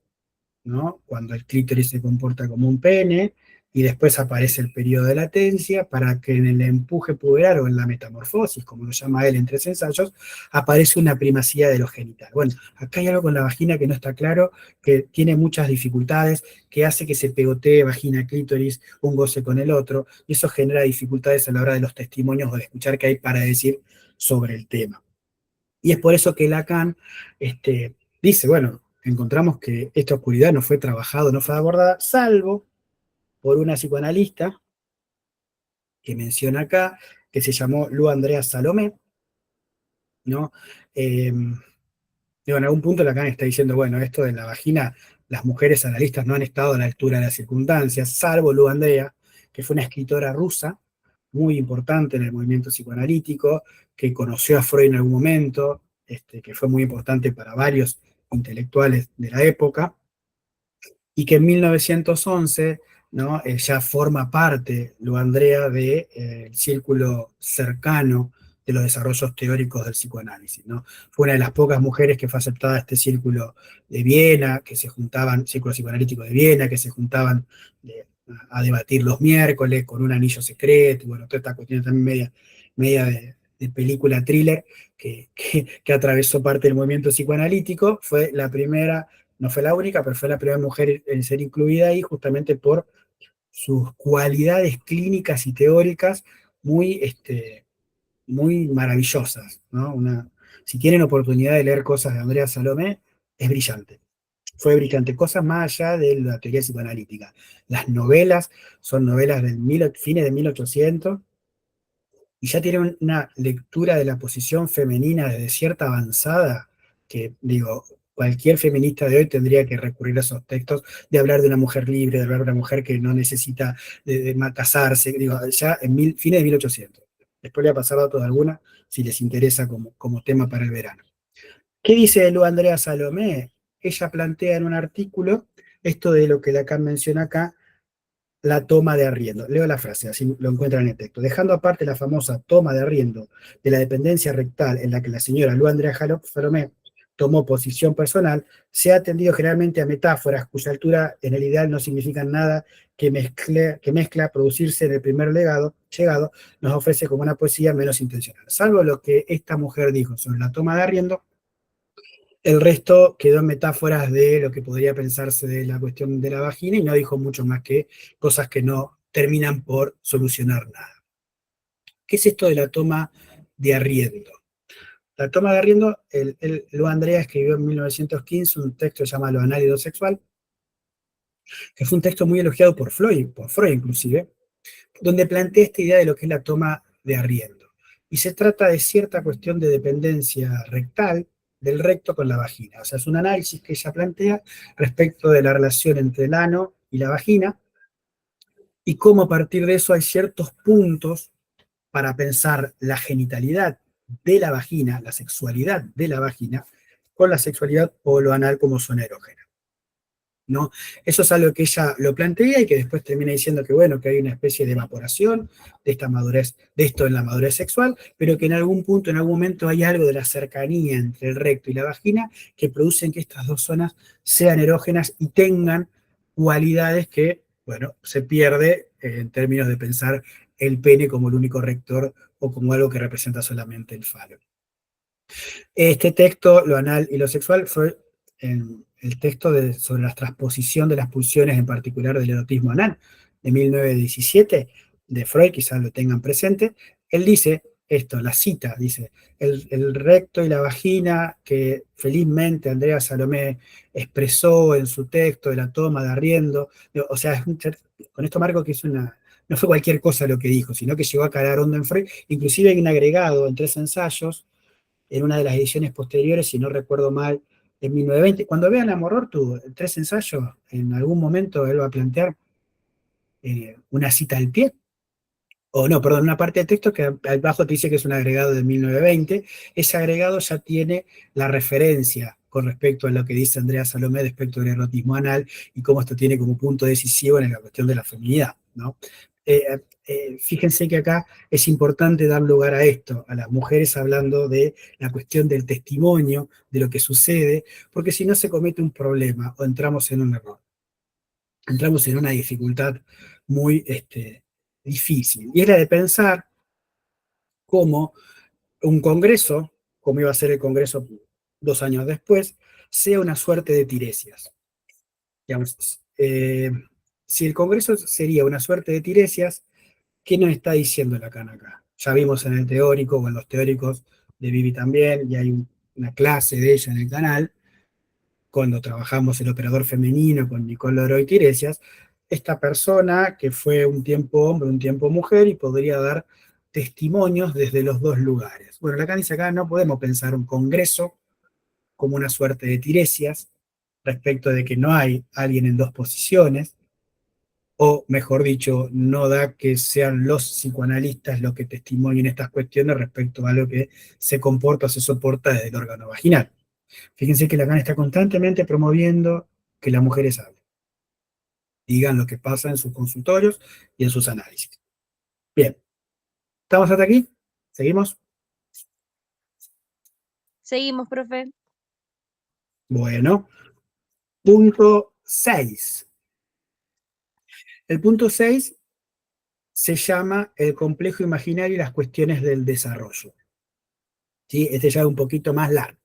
¿no? Cuando el clítoris se comporta como un pene, y después aparece el periodo de latencia para que en el empuje puberal o en la metamorfosis, como lo llama él en 3 ensayos, aparece una primacía de lo genital. Bueno, acá hay algo con la vagina que no está claro, que tiene muchas dificultades, que hace que se pegotee vagina, clítoris, un goce con el otro, y eso genera dificultades a la hora de los testimonios o de escuchar qué hay para decir sobre el tema. Y es por eso que Lacan dice, bueno, encontramos que esta oscuridad no fue trabajada, no fue abordada, salvo por una psicoanalista que menciona acá, que se llamó Lu Andrea Salomé, ¿no? Digo, en algún punto Lacan está diciendo, bueno, esto de la vagina, las mujeres analistas no han estado a la altura de las circunstancias, salvo Lu Andrea, que fue una escritora rusa muy importante en el movimiento psicoanalítico, que conoció a Freud en algún momento, que fue muy importante para varios intelectuales de la época, y que en 1911, ¿no? Ya forma parte, Lu Andrea, del círculo cercano de los desarrollos teóricos del psicoanálisis, ¿no? Fue una de las pocas mujeres que fue aceptada a este círculo de Viena, que se juntaban, círculo psicoanalítico de Viena, que se juntaban a debatir los miércoles con un anillo secreto, bueno, toda esta cuestión también media de película thriller que atravesó parte del movimiento psicoanalítico. Fue la primera, no fue la única, pero fue la primera mujer en ser incluida ahí justamente por sus cualidades clínicas y teóricas muy, muy maravillosas, ¿no? Si tienen oportunidad de leer cosas de Andrea Salomé, es brillante. Fue brillante, cosas más allá de la teoría psicoanalítica. Las novelas son novelas del fines de 1800, y ya tiene una lectura de la posición femenina desde cierta avanzada, que digo, cualquier feminista de hoy tendría que recurrir a esos textos, de hablar de una mujer libre, de hablar de una mujer que no necesita de casarse, digo, ya en fines de 1800. Después le voy a pasar datos de alguna, si les interesa como tema para el verano. ¿Qué dice Lu Andrea Salomé? Ella plantea en un artículo esto de lo que Lacan menciona acá, la toma de arriendo. Leo la frase, así lo encuentran en el texto. Dejando aparte la famosa toma de arriendo de la dependencia rectal en la que la señora Lu Andrea Salomé tomó posición personal, se ha atendido generalmente a metáforas cuya altura en el ideal no significan nada que mezcla producirse en el primer llegado, nos ofrece como una poesía menos intencional. Salvo lo que esta mujer dijo sobre la toma de arriendo, el resto quedó en metáforas de lo que podría pensarse de la cuestión de la vagina y no dijo mucho más que cosas que no terminan por solucionar nada. ¿Qué es esto de la toma de arriendo? La toma de arriendo, Lu Andrea escribió en 1915 un texto que se llama Lo análido sexual, que fue un texto muy elogiado por Freud inclusive, donde plantea esta idea de lo que es la toma de arriendo. Y se trata de cierta cuestión de dependencia rectal del recto con la vagina. O sea, es un análisis que ella plantea respecto de la relación entre el ano y la vagina y cómo a partir de eso hay ciertos puntos para pensar la genitalidad de la vagina, la sexualidad de la vagina, con la sexualidad poloanal como zona erógena, ¿no? Eso es algo que ella lo plantea y que después termina diciendo que, bueno, que hay una especie de evaporación de esta madurez, de esto en la madurez sexual, pero que en algún punto, en algún momento hay algo de la cercanía entre el recto y la vagina que producen que estas dos zonas sean erógenas y tengan cualidades que, bueno, se pierde en términos de pensar el pene como el único rector o como algo que representa solamente el falo. Este texto, lo anal y lo sexual, fue el texto sobre la transposición de las pulsiones, en particular del erotismo anal, de 1917, de Freud, quizás lo tengan presente. Él dice esto, la cita, dice, el recto y la vagina, que felizmente Andrea Salomé expresó en su texto de la toma de arriendo, o sea, con esto marco que no fue cualquier cosa lo que dijo, sino que llegó a calar hondo en Freud. Inclusive hay un agregado en 3 ensayos, en una de las ediciones posteriores, si no recuerdo mal, en 1920. Cuando vean a Morortu, 3 ensayos, en algún momento él va a plantear una cita al pie, o no, perdón, una parte del texto que al bajo te dice que es un agregado de 1920. Ese agregado ya tiene la referencia con respecto a lo que dice Andrea Salomé respecto del erotismo anal y cómo esto tiene como punto decisivo en la cuestión de la feminidad, ¿no? Fíjense que acá es importante dar lugar a esto, a las mujeres hablando de la cuestión del testimonio, de lo que sucede, porque si no se comete un problema o entramos en un error, entramos en una dificultad muy difícil. Y es la de pensar cómo un congreso, como iba a ser el congreso 2 años después, sea una suerte de tiresias. Digamos, si el congreso sería una suerte de tiresias, ¿qué nos está diciendo Lacan acá? Ya vimos en el teórico, o en los teóricos de Vivi también, y hay una clase de ella en el canal, cuando trabajamos el operador femenino con Nicole Leroy Tiresias, esta persona que fue un tiempo hombre, un tiempo mujer, y podría dar testimonios desde los dos lugares. Bueno, Lacan dice acá, no podemos pensar un congreso como una suerte de Tiresias, respecto de que no hay alguien en dos posiciones, o mejor dicho, no da que sean los psicoanalistas los que testimonien estas cuestiones respecto a lo que se comporta o se soporta desde el órgano vaginal. Fíjense que Lacan está constantemente promoviendo que las mujeres hablen, digan lo que pasa en sus consultorios y en sus análisis. Bien, ¿estamos hasta aquí? ¿Seguimos? Seguimos, profe. Bueno, punto 6. El punto 6 se llama el complejo imaginario y las cuestiones del desarrollo. ¿Sí? Este ya es un poquito más largo.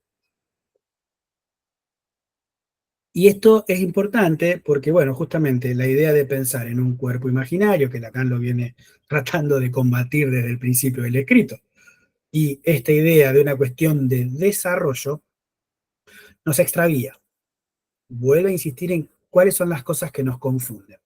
Y esto es importante porque, bueno, justamente la idea de pensar en un cuerpo imaginario, que Lacan lo viene tratando de combatir desde el principio del escrito, y esta idea de una cuestión de desarrollo, nos extravía. Vuelve a insistir en cuáles son las cosas que nos confunden.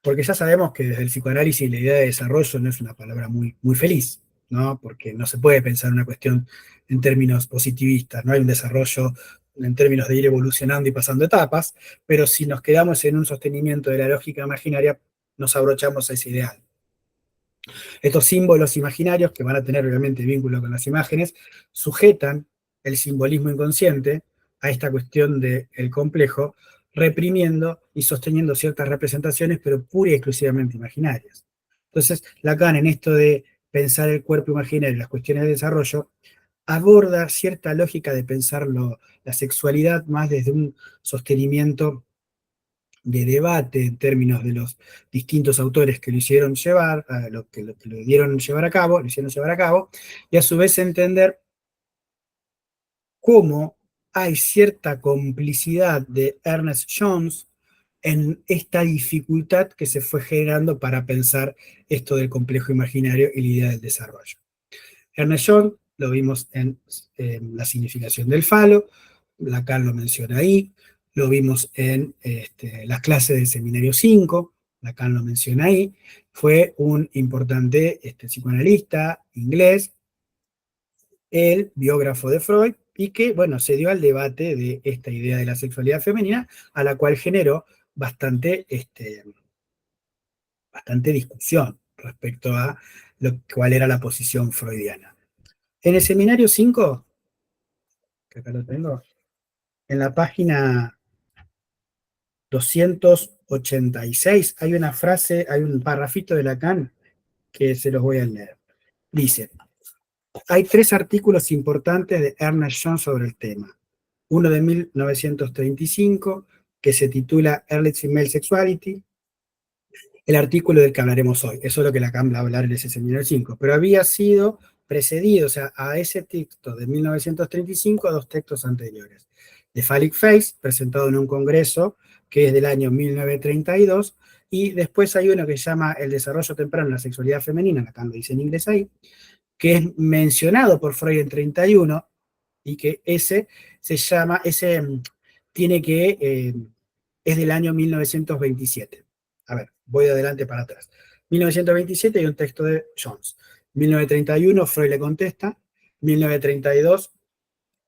Porque ya sabemos que desde el psicoanálisis la idea de desarrollo no es una palabra muy, muy feliz, ¿no? Porque no se puede pensar una cuestión en términos positivistas, no hay un desarrollo en términos de ir evolucionando y pasando etapas, pero si nos quedamos en un sostenimiento de la lógica imaginaria, nos abrochamos a ese ideal. Estos símbolos imaginarios, que van a tener obviamente vínculo con las imágenes, sujetan el simbolismo inconsciente a esta cuestión del complejo, reprimiendo y sosteniendo ciertas representaciones, pero pura y exclusivamente imaginarias. Entonces, Lacan, en esto de pensar el cuerpo imaginario y las cuestiones de desarrollo, aborda cierta lógica de pensar la sexualidad más desde un sostenimiento de debate en términos de los distintos autores que lo hicieron llevar, lo que lo dieron llevar a cabo, lo hicieron llevar a cabo, y a su vez entender cómo hay cierta complicidad de Ernest Jones en esta dificultad que se fue generando para pensar esto del complejo imaginario y la idea del desarrollo. Ernest Jones lo vimos en La significación del falo, Lacan lo menciona ahí, lo vimos en las clases del seminario 5, Lacan lo menciona ahí, fue un importante psicoanalista inglés, el biógrafo de Freud, y que, bueno, se dio al debate de esta idea de la sexualidad femenina, a la cual generó bastante, bastante discusión respecto a cuál era la posición freudiana. En el seminario 5, que acá lo tengo, en la página 286 hay una frase, hay un parrafito de Lacan que se los voy a leer. Dice, hay 3 artículos importantes de Ernest Jones sobre el tema. Uno de 1935, que se titula Early Female Sexuality, el artículo del que hablaremos hoy. Eso es lo que Lacan va a hablar en ese seminario 5. Pero había sido precedido, o sea, a ese texto de 1935, a 2 textos anteriores. The Phallic Face, presentado en un congreso que es del año 1932, y después hay uno que se llama El desarrollo temprano en la sexualidad femenina, Lacan lo dice en inglés ahí, que es mencionado por Freud en 31, y que ese se llama, tiene que, es del año 1927. A ver, voy de adelante para atrás. 1927 hay un texto de Jones. 1931 Freud le contesta. 1932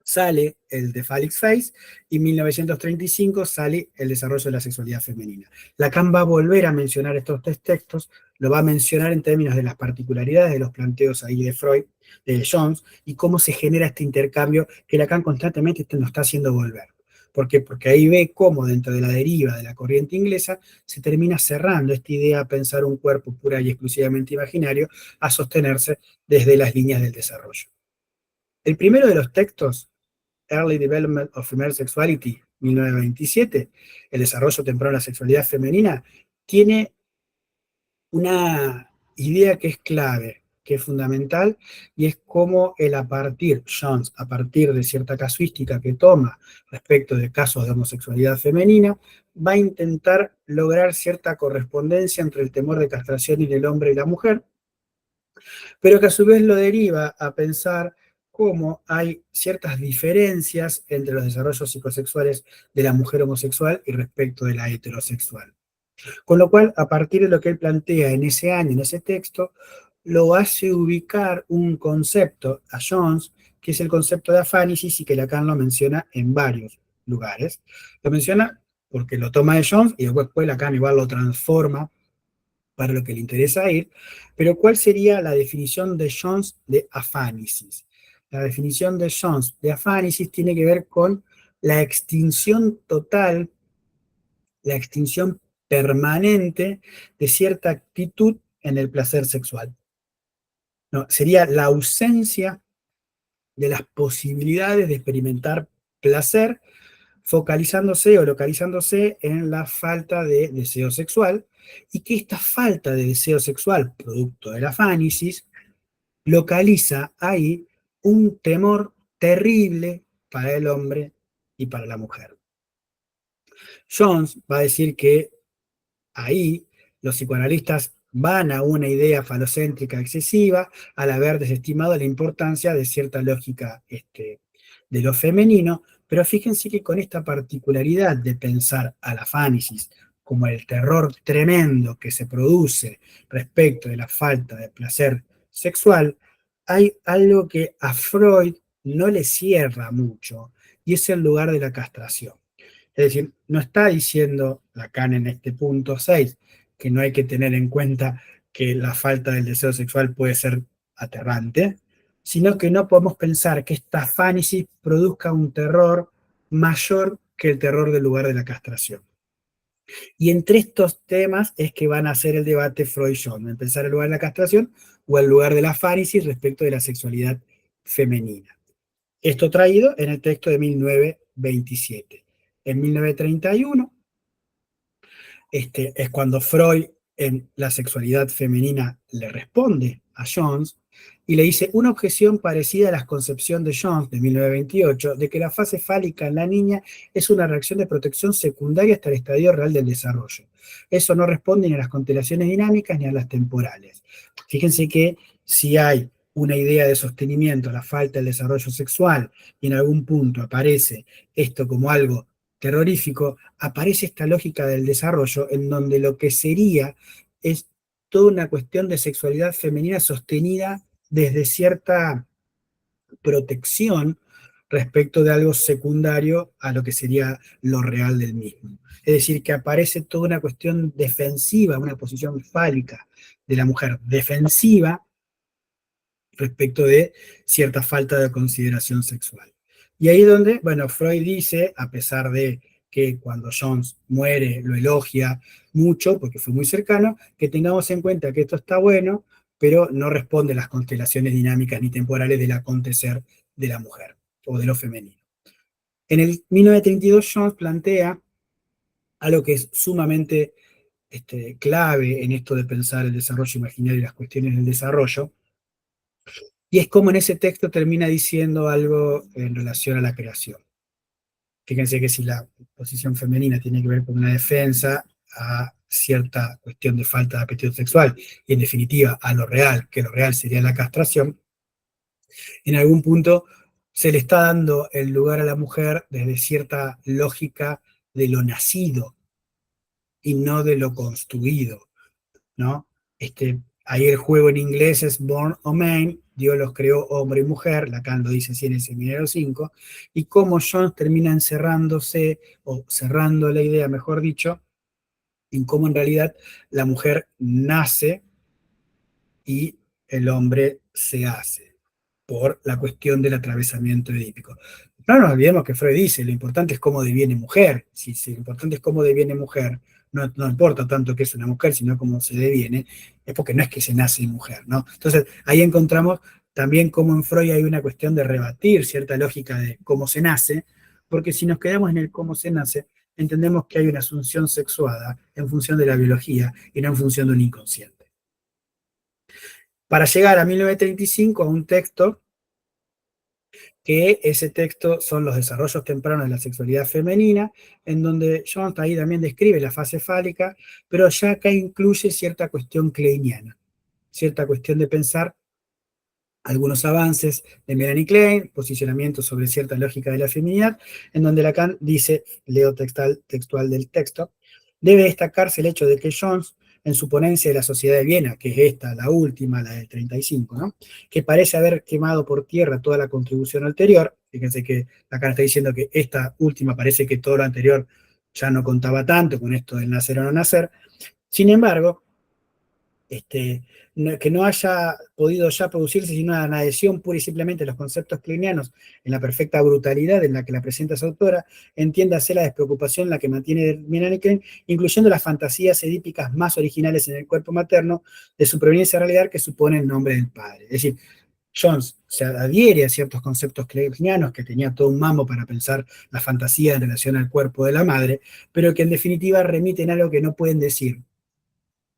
sale el de Phallic Face y 1935 sale el desarrollo de la sexualidad femenina. Lacan va a volver a mencionar estos 3 textos, lo va a mencionar en términos de las particularidades de los planteos ahí de Freud, de Jones, y cómo se genera este intercambio que Lacan constantemente nos está haciendo volver. ¿Por qué? Porque ahí ve cómo dentro de la deriva de la corriente inglesa se termina cerrando esta idea a pensar un cuerpo pura y exclusivamente imaginario a sostenerse desde las líneas del desarrollo. El primero de los textos, Early Development of Female Sexuality, 1927, el desarrollo temprano de la sexualidad femenina, tiene una idea que es clave, que es fundamental, y es cómo Jones, a partir de cierta casuística que toma respecto de casos de homosexualidad femenina, va a intentar lograr cierta correspondencia entre el temor de castración en el hombre y la mujer, pero que a su vez lo deriva a pensar cómo hay ciertas diferencias entre los desarrollos psicosexuales de la mujer homosexual y respecto de la heterosexual. Con lo cual, a partir de lo que él plantea en ese año, en ese texto, lo hace ubicar un concepto a Jones, que es el concepto de afánisis y que Lacan lo menciona en varios lugares. Lo menciona porque lo toma de Jones y después Lacan igual lo transforma para lo que le interesa ir, pero ¿cuál sería la definición de Jones de afánisis? La definición de Jones de afánisis tiene que ver con la extinción total, la extinción permanente de cierta actitud en el placer sexual. No, sería la ausencia de las posibilidades de experimentar placer, focalizándose o localizándose en la falta de deseo sexual, y que esta falta de deseo sexual, producto de la afánisis, localiza ahí un temor terrible para el hombre y para la mujer. Jones va a decir que ahí los psicoanalistas van a una idea falocéntrica excesiva al haber desestimado la importancia de cierta lógica de lo femenino, pero fíjense que con esta particularidad de pensar a la afánisis como el terror tremendo que se produce respecto de la falta de placer sexual, hay algo que a Freud no le cierra mucho, y es el lugar de la castración. Es decir, no está diciendo Lacan en este punto 6 que no hay que tener en cuenta que la falta del deseo sexual puede ser aterrante, sino que no podemos pensar que esta afánisis produzca un terror mayor que el terror del lugar de la castración. Y entre estos temas es que van a hacer el debate Freud-Jones, pensar el lugar de la castración o el lugar de la afánisis respecto de la sexualidad femenina. Esto traído en el texto de 1927. En 1931 es cuando Freud en La sexualidad femenina le responde a Jones y le dice una objeción parecida a la concepción de Jones de 1928 de que la fase fálica en la niña es una reacción de protección secundaria hasta el estadio real del desarrollo. Eso no responde ni a las constelaciones dinámicas ni a las temporales. Fíjense que si hay una idea de sostenimiento a la falta del desarrollo sexual y en algún punto aparece esto como algo terrorífico, aparece esta lógica del desarrollo en donde lo que sería es toda una cuestión de sexualidad femenina sostenida desde cierta protección respecto de algo secundario a lo que sería lo real del mismo. Es decir, que aparece toda una cuestión defensiva, una posición fálica de la mujer defensiva respecto de cierta falta de consideración sexual. Y ahí es donde, bueno, Freud dice, a pesar de que cuando Jones muere lo elogia mucho, porque fue muy cercano, que tengamos en cuenta que esto está bueno, pero no responde a las constelaciones dinámicas ni temporales del acontecer de la mujer o de lo femenino. En el 1932 Jones plantea algo que es sumamente clave en esto de pensar el desarrollo imaginario y las cuestiones del desarrollo, y es como en ese texto termina diciendo algo en relación a la creación. Fíjense que si la posición femenina tiene que ver con una defensa a cierta cuestión de falta de apetito sexual, y en definitiva a lo real, que lo real sería la castración, en algún punto se le está dando el lugar a la mujer desde cierta lógica de lo nacido y no de lo construido, ¿no? Ahí el juego en inglés es born o man, Dios los creó hombre y mujer, Lacan lo dice así en el Seminario 5, y cómo Jones termina encerrándose, o cerrando la idea, mejor dicho, en cómo en realidad la mujer nace y el hombre se hace, por la cuestión del atravesamiento edípico. No nos olvidemos que Freud dice, lo importante es cómo deviene mujer. Si lo importante es cómo deviene mujer, no importa tanto que es una mujer, sino cómo se deviene, es porque no es que se nace mujer, ¿no? Entonces, ahí encontramos también cómo en Freud hay una cuestión de rebatir cierta lógica de cómo se nace, porque si nos quedamos en el cómo se nace, entendemos que hay una asunción sexuada en función de la biología y no en función de un inconsciente. Para llegar a 1935 a un texto que ese texto son los desarrollos tempranos de la sexualidad femenina, en donde Jones ahí también describe la fase fálica, pero ya acá incluye cierta cuestión kleiniana, cierta cuestión de pensar algunos avances de Melanie Klein, posicionamiento sobre cierta lógica de la feminidad, en donde Lacan dice, leo textual del texto, debe destacarse el hecho de que Jones, en su ponencia de la Sociedad de Viena, que es esta, la última, la del 35, ¿no? Que parece haber quemado por tierra toda la contribución anterior, fíjense que Lacan está diciendo que esta última parece que todo lo anterior ya no contaba tanto con esto del nacer o no nacer, sin embargo, que no haya podido ya producirse sino una adhesión pura y simplemente a los conceptos kleinianos en la perfecta brutalidad en la que la presenta esa autora, entiéndase la despreocupación en la que mantiene Melanie Klein, incluyendo las fantasías edípicas más originales en el cuerpo materno de su proveniencia realidad que supone el nombre del padre. Es decir, Jones se adhiere a ciertos conceptos kleinianos que tenía todo un mambo para pensar la fantasía en relación al cuerpo de la madre, pero que en definitiva remiten a algo que no pueden decir,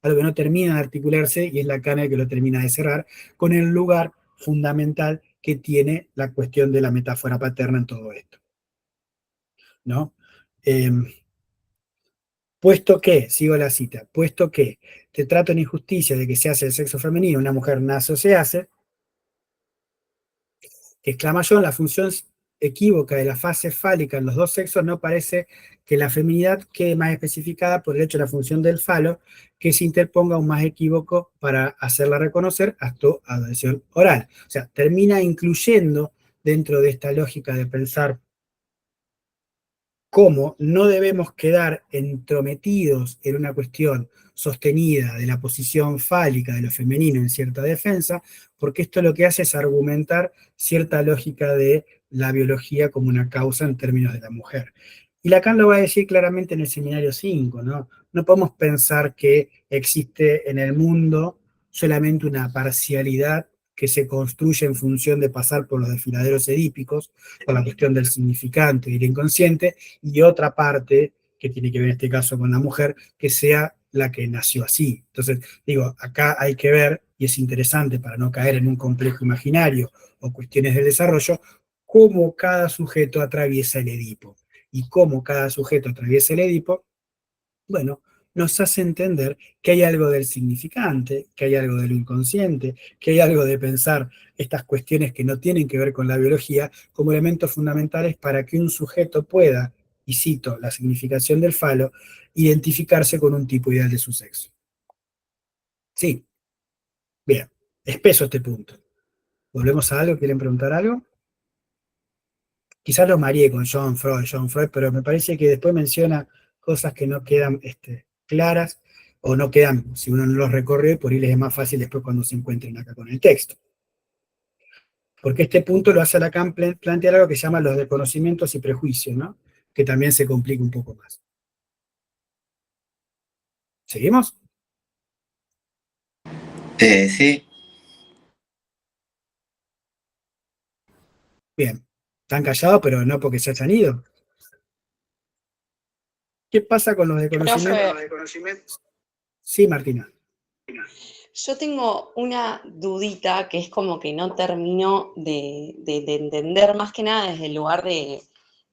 algo que no termina de articularse y es Lacan el que lo termina de cerrar, con el lugar fundamental que tiene la cuestión de la metáfora paterna en todo esto, ¿no? Puesto que, sigo la cita, puesto que te trato en injusticia de que se hace el sexo femenino, una mujer nace o se hace, exclama John, la función equívoca de la fase fálica en los dos sexos no parece que la feminidad quede más especificada por el hecho de la función del falo, que se interponga un más equívoco para hacerla reconocer hasta adhesión oral. O sea, termina incluyendo dentro de esta lógica de pensar cómo no debemos quedar entrometidos en una cuestión sostenida de la posición fálica de lo femenino en cierta defensa, porque esto lo que hace es argumentar cierta lógica de la biología como una causa en términos de la mujer. Y Lacan lo va a decir claramente en el seminario 5, ¿no? No podemos pensar que existe en el mundo solamente una parcialidad que se construye en función de pasar por los desfiladeros edípicos, por la cuestión del significante y del inconsciente, y otra parte, que tiene que ver en este caso con la mujer, que sea la que nació así. Entonces, digo, acá hay que ver, y es interesante para no caer en un complejo imaginario o cuestiones del desarrollo, cómo cada sujeto atraviesa el Edipo. Y cómo cada sujeto atraviesa el Edipo, bueno, nos hace entender que hay algo del significante, que hay algo de lo inconsciente, que hay algo de pensar estas cuestiones que no tienen que ver con la biología como elementos fundamentales para que un sujeto pueda, y cito la significación del falo, identificarse con un tipo ideal de su sexo. Sí, bien, espeso este punto. ¿Volvemos a algo? ¿Quieren preguntar algo? Quizás lo mareé con John Freud, pero me parece que después menciona cosas que no quedan claras o no quedan, si uno no los recorre, por ahí les es más fácil después cuando se encuentren acá con el texto. Porque este punto lo hace Lacan plantear algo que se llama los desconocimientos y prejuicios, ¿no? Que también se complica un poco más. ¿Seguimos? Sí. Bien. Están callados, pero no porque se hayan ido. ¿Qué pasa con los desconocimientos? Sí, Martina. Yo tengo una dudita que es como que no termino de entender más que nada desde el lugar de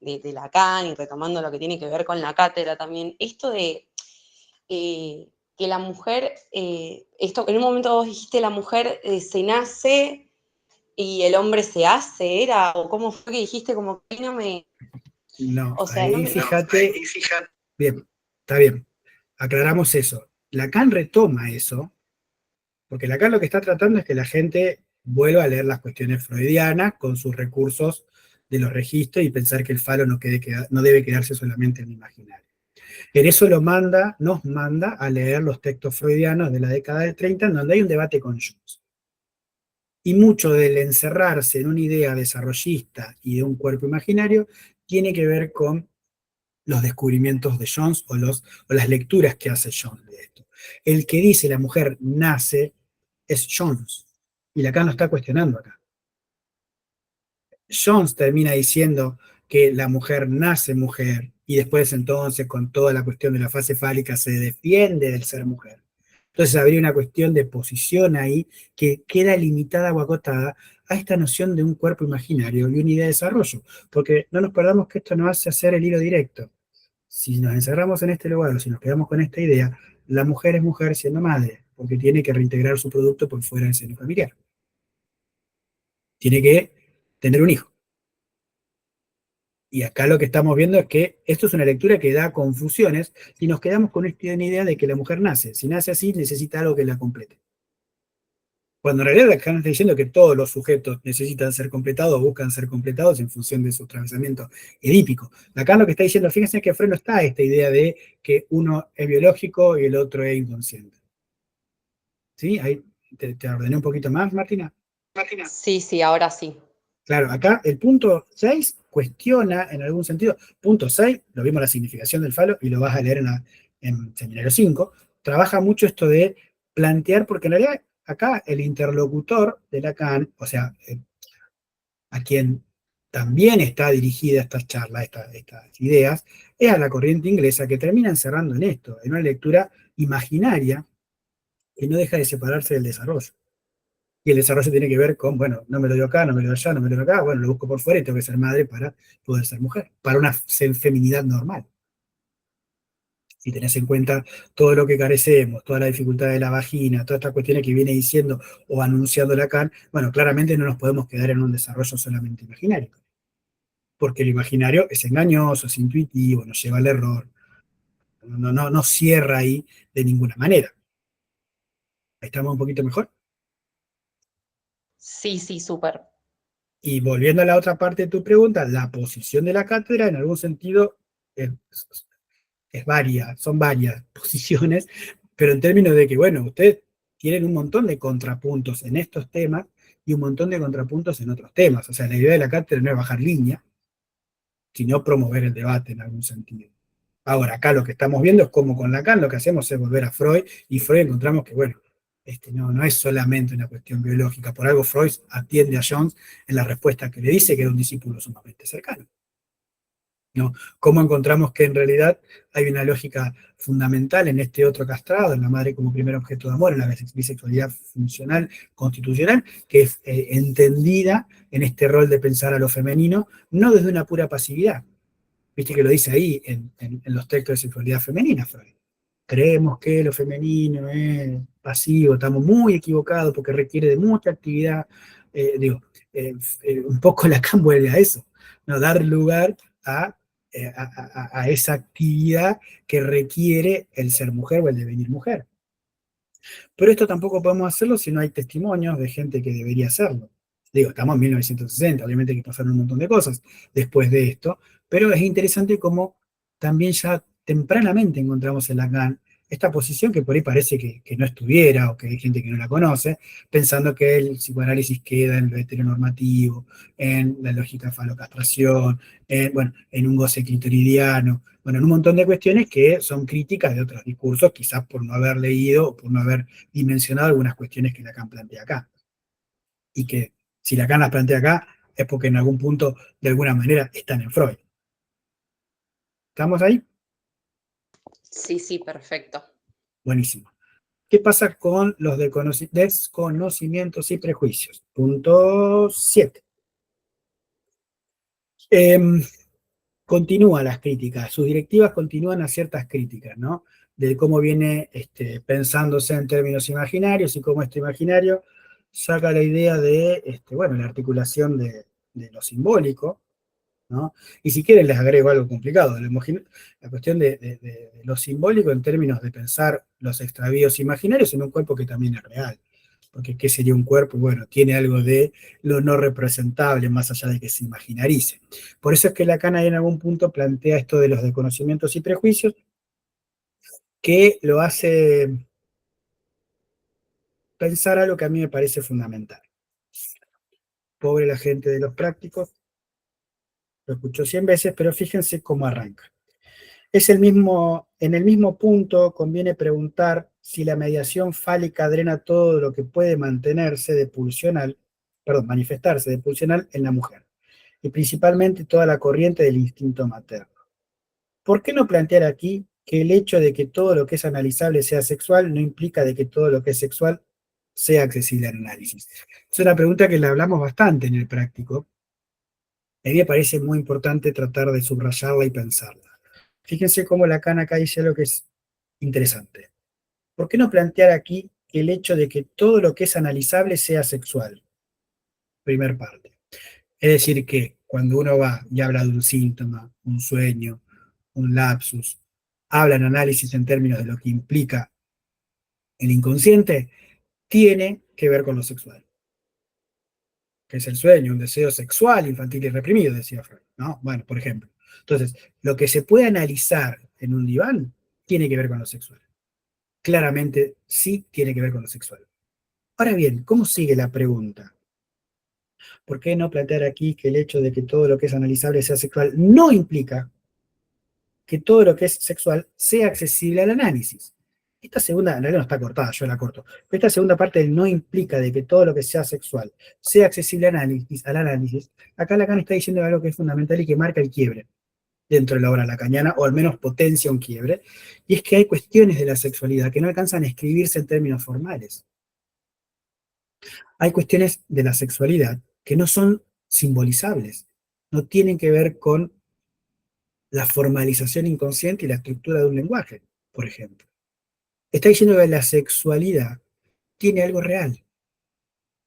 Lacan y retomando lo que tiene que ver con la cátedra también, esto de que la mujer, esto en un momento vos dijiste la mujer se nace y el hombre se hace, ¿era? ¿O cómo fue que dijiste? Como que no me... No, O sea, ahí no me... fíjate. Bien, está bien. Aclaramos eso. Lacan retoma eso, porque Lacan lo que está tratando es que la gente vuelva a leer las cuestiones freudianas con sus recursos de los registros y pensar que el falo no debe quedarse solamente en el imaginario. En eso nos manda a leer los textos freudianos de la década del 30, en donde hay un debate con Jones. Y mucho del encerrarse en una idea desarrollista y de un cuerpo imaginario tiene que ver con los descubrimientos de Jones o las lecturas que hace Jones de esto. El que dice la mujer nace es Jones, y Lacan lo está cuestionando acá. Jones termina diciendo que la mujer nace mujer y después entonces con toda la cuestión de la fase fálica se defiende del ser mujer. Entonces habría una cuestión de posición ahí que queda limitada o acotada a esta noción de un cuerpo imaginario y una idea de desarrollo, porque no nos perdamos que esto nos hace hacer el hilo directo. Si nos encerramos en este lugar o si nos quedamos con esta idea, la mujer es mujer siendo madre, porque tiene que reintegrar su producto por fuera del seno familiar. Tiene que tener un hijo. Y acá lo que estamos viendo es que esto es una lectura que da confusiones si nos quedamos con esta idea de que la mujer nace. Si nace así, necesita algo que la complete. Cuando en realidad acá nos está diciendo que todos los sujetos necesitan ser completados o buscan ser completados en función de su atravesamiento edípico. Acá lo que está diciendo, fíjense que Freud no está esta idea de que uno es biológico y el otro es inconsciente. ¿Sí? Ahí te ordené un poquito más, Martina. Sí, sí, ahora sí. Claro, acá el punto 6 cuestiona en algún sentido. Punto 6, lo vimos la significación del falo y lo vas a leer en Seminario 5, trabaja mucho esto de plantear, porque en realidad acá el interlocutor de Lacan, o sea, a quien también está dirigida estas charlas, estas ideas, es a la corriente inglesa que termina encerrando en esto, en una lectura imaginaria que no deja de separarse del desarrollo. Y el desarrollo tiene que ver con, bueno, no me lo dio acá, no me lo dio allá, no me lo dio acá, bueno, lo busco por fuera y tengo que ser madre para poder ser mujer, para una feminidad normal. Si tenés en cuenta todo lo que carecemos, toda la dificultad de la vagina, todas estas cuestiones que viene diciendo o anunciando Lacan, bueno, claramente no nos podemos quedar en un desarrollo solamente imaginario. Porque el imaginario es engañoso, es intuitivo, nos lleva al error, no cierra ahí de ninguna manera. Ahí estamos un poquito mejor. Sí, sí, súper. Y volviendo a la otra parte de tu pregunta, la posición de la cátedra en algún sentido es, son varias posiciones, pero en términos de que, bueno, ustedes tienen un montón de contrapuntos en estos temas y un montón de contrapuntos en otros temas. O sea, la idea de la cátedra no es bajar línea, sino promover el debate en algún sentido. Ahora, acá lo que estamos viendo es cómo con Lacan lo que hacemos es volver a Freud, y Freud encontramos que, bueno, no es solamente una cuestión biológica. Por algo Freud atiende a Jones en la respuesta que le dice que era un discípulo sumamente cercano. ¿No? ¿Cómo encontramos que en realidad hay una lógica fundamental en este otro castrado, en la madre como primer objeto de amor, en la bisexualidad funcional, constitucional, que es entendida en este rol de pensar a lo femenino, no desde una pura pasividad? Viste que lo dice ahí en los textos de sexualidad femenina, Freud. Creemos que lo femenino es pasivo, estamos muy equivocados porque requiere de mucha actividad. Un poco Lacan vuelve a eso, ¿no? Dar lugar a esa actividad que requiere el ser mujer o el devenir mujer. Pero esto tampoco podemos hacerlo si no hay testimonios de gente que debería hacerlo. Digo, estamos en 1960, obviamente que pasaron un montón de cosas después de esto, pero es interesante cómo también ya tempranamente encontramos en Lacan esta posición que por ahí parece que no estuviera o que hay gente que no la conoce, pensando que el psicoanálisis queda en lo heteronormativo, en la lógica falocastración, bueno, en un goce clitoridiano, bueno, en un montón de cuestiones que son críticas de otros discursos, quizás por no haber leído o por no haber dimensionado algunas cuestiones que Lacan plantea acá. Y que si Lacan las plantea acá es porque en algún punto, de alguna manera, están en Freud. ¿Estamos ahí? Sí, sí, perfecto. Buenísimo. ¿Qué pasa con los desconocimientos y prejuicios? Punto 7. Continúa las críticas, sus directivas continúan a ciertas críticas, ¿no? De cómo viene pensándose en términos imaginarios y cómo este imaginario saca la idea de, bueno, la articulación de lo simbólico, ¿no? Y si quieren les agrego algo complicado, la cuestión de lo simbólico en términos de pensar los extravíos imaginarios en un cuerpo que también es real. Porque ¿qué sería un cuerpo? Bueno, tiene algo de lo no representable, más allá de que se imaginarice. Por eso es que Lacan ahí en algún punto plantea esto de los desconocimientos y prejuicios, que lo hace pensar a lo que a mí me parece fundamental. Pobre la gente de los prácticos, lo escucho 100 veces, pero fíjense cómo arranca. En el mismo punto conviene preguntar si la mediación fálica drena todo lo que puede manifestarse de pulsional en la mujer. y principalmente toda la corriente del instinto materno. ¿Por qué no plantear aquí que el hecho de que todo lo que es analizable sea sexual no implica de que todo lo que es sexual sea accesible al análisis? Es una pregunta que la hablamos bastante en el práctico. A mí me parece muy importante tratar de subrayarla y pensarla. Fíjense cómo Lacan acá dice algo que es interesante. ¿Por qué no plantear aquí que el hecho de que todo lo que es analizable sea sexual? Primer parte. Es decir, que cuando uno va y habla de un síntoma, un sueño, un lapsus, habla en análisis en términos de lo que implica el inconsciente, tiene que ver con lo sexual. Que es el sueño, un deseo sexual, infantil y reprimido, decía Freud, ¿no? Bueno, por ejemplo. Entonces, lo que se puede analizar en un diván tiene que ver con lo sexual. Claramente sí tiene que ver con lo sexual. Ahora bien, ¿cómo sigue la pregunta? ¿Por qué no plantear aquí que el hecho de que todo lo que es analizable sea sexual no implica que todo lo que es sexual sea accesible al análisis? Esta segunda, en realidad no está cortada, yo la corto, pero esta segunda parte no implica de que todo lo que sea sexual sea accesible al análisis. Acá Lacan está diciendo algo que es fundamental y que marca el quiebre dentro de la obra lacaniana, o al menos potencia un quiebre, y es que hay cuestiones de la sexualidad que no alcanzan a escribirse en términos formales. Hay cuestiones de la sexualidad que no son simbolizables, no tienen que ver con la formalización inconsciente y la estructura de un lenguaje, por ejemplo. Está diciendo que la sexualidad tiene algo real.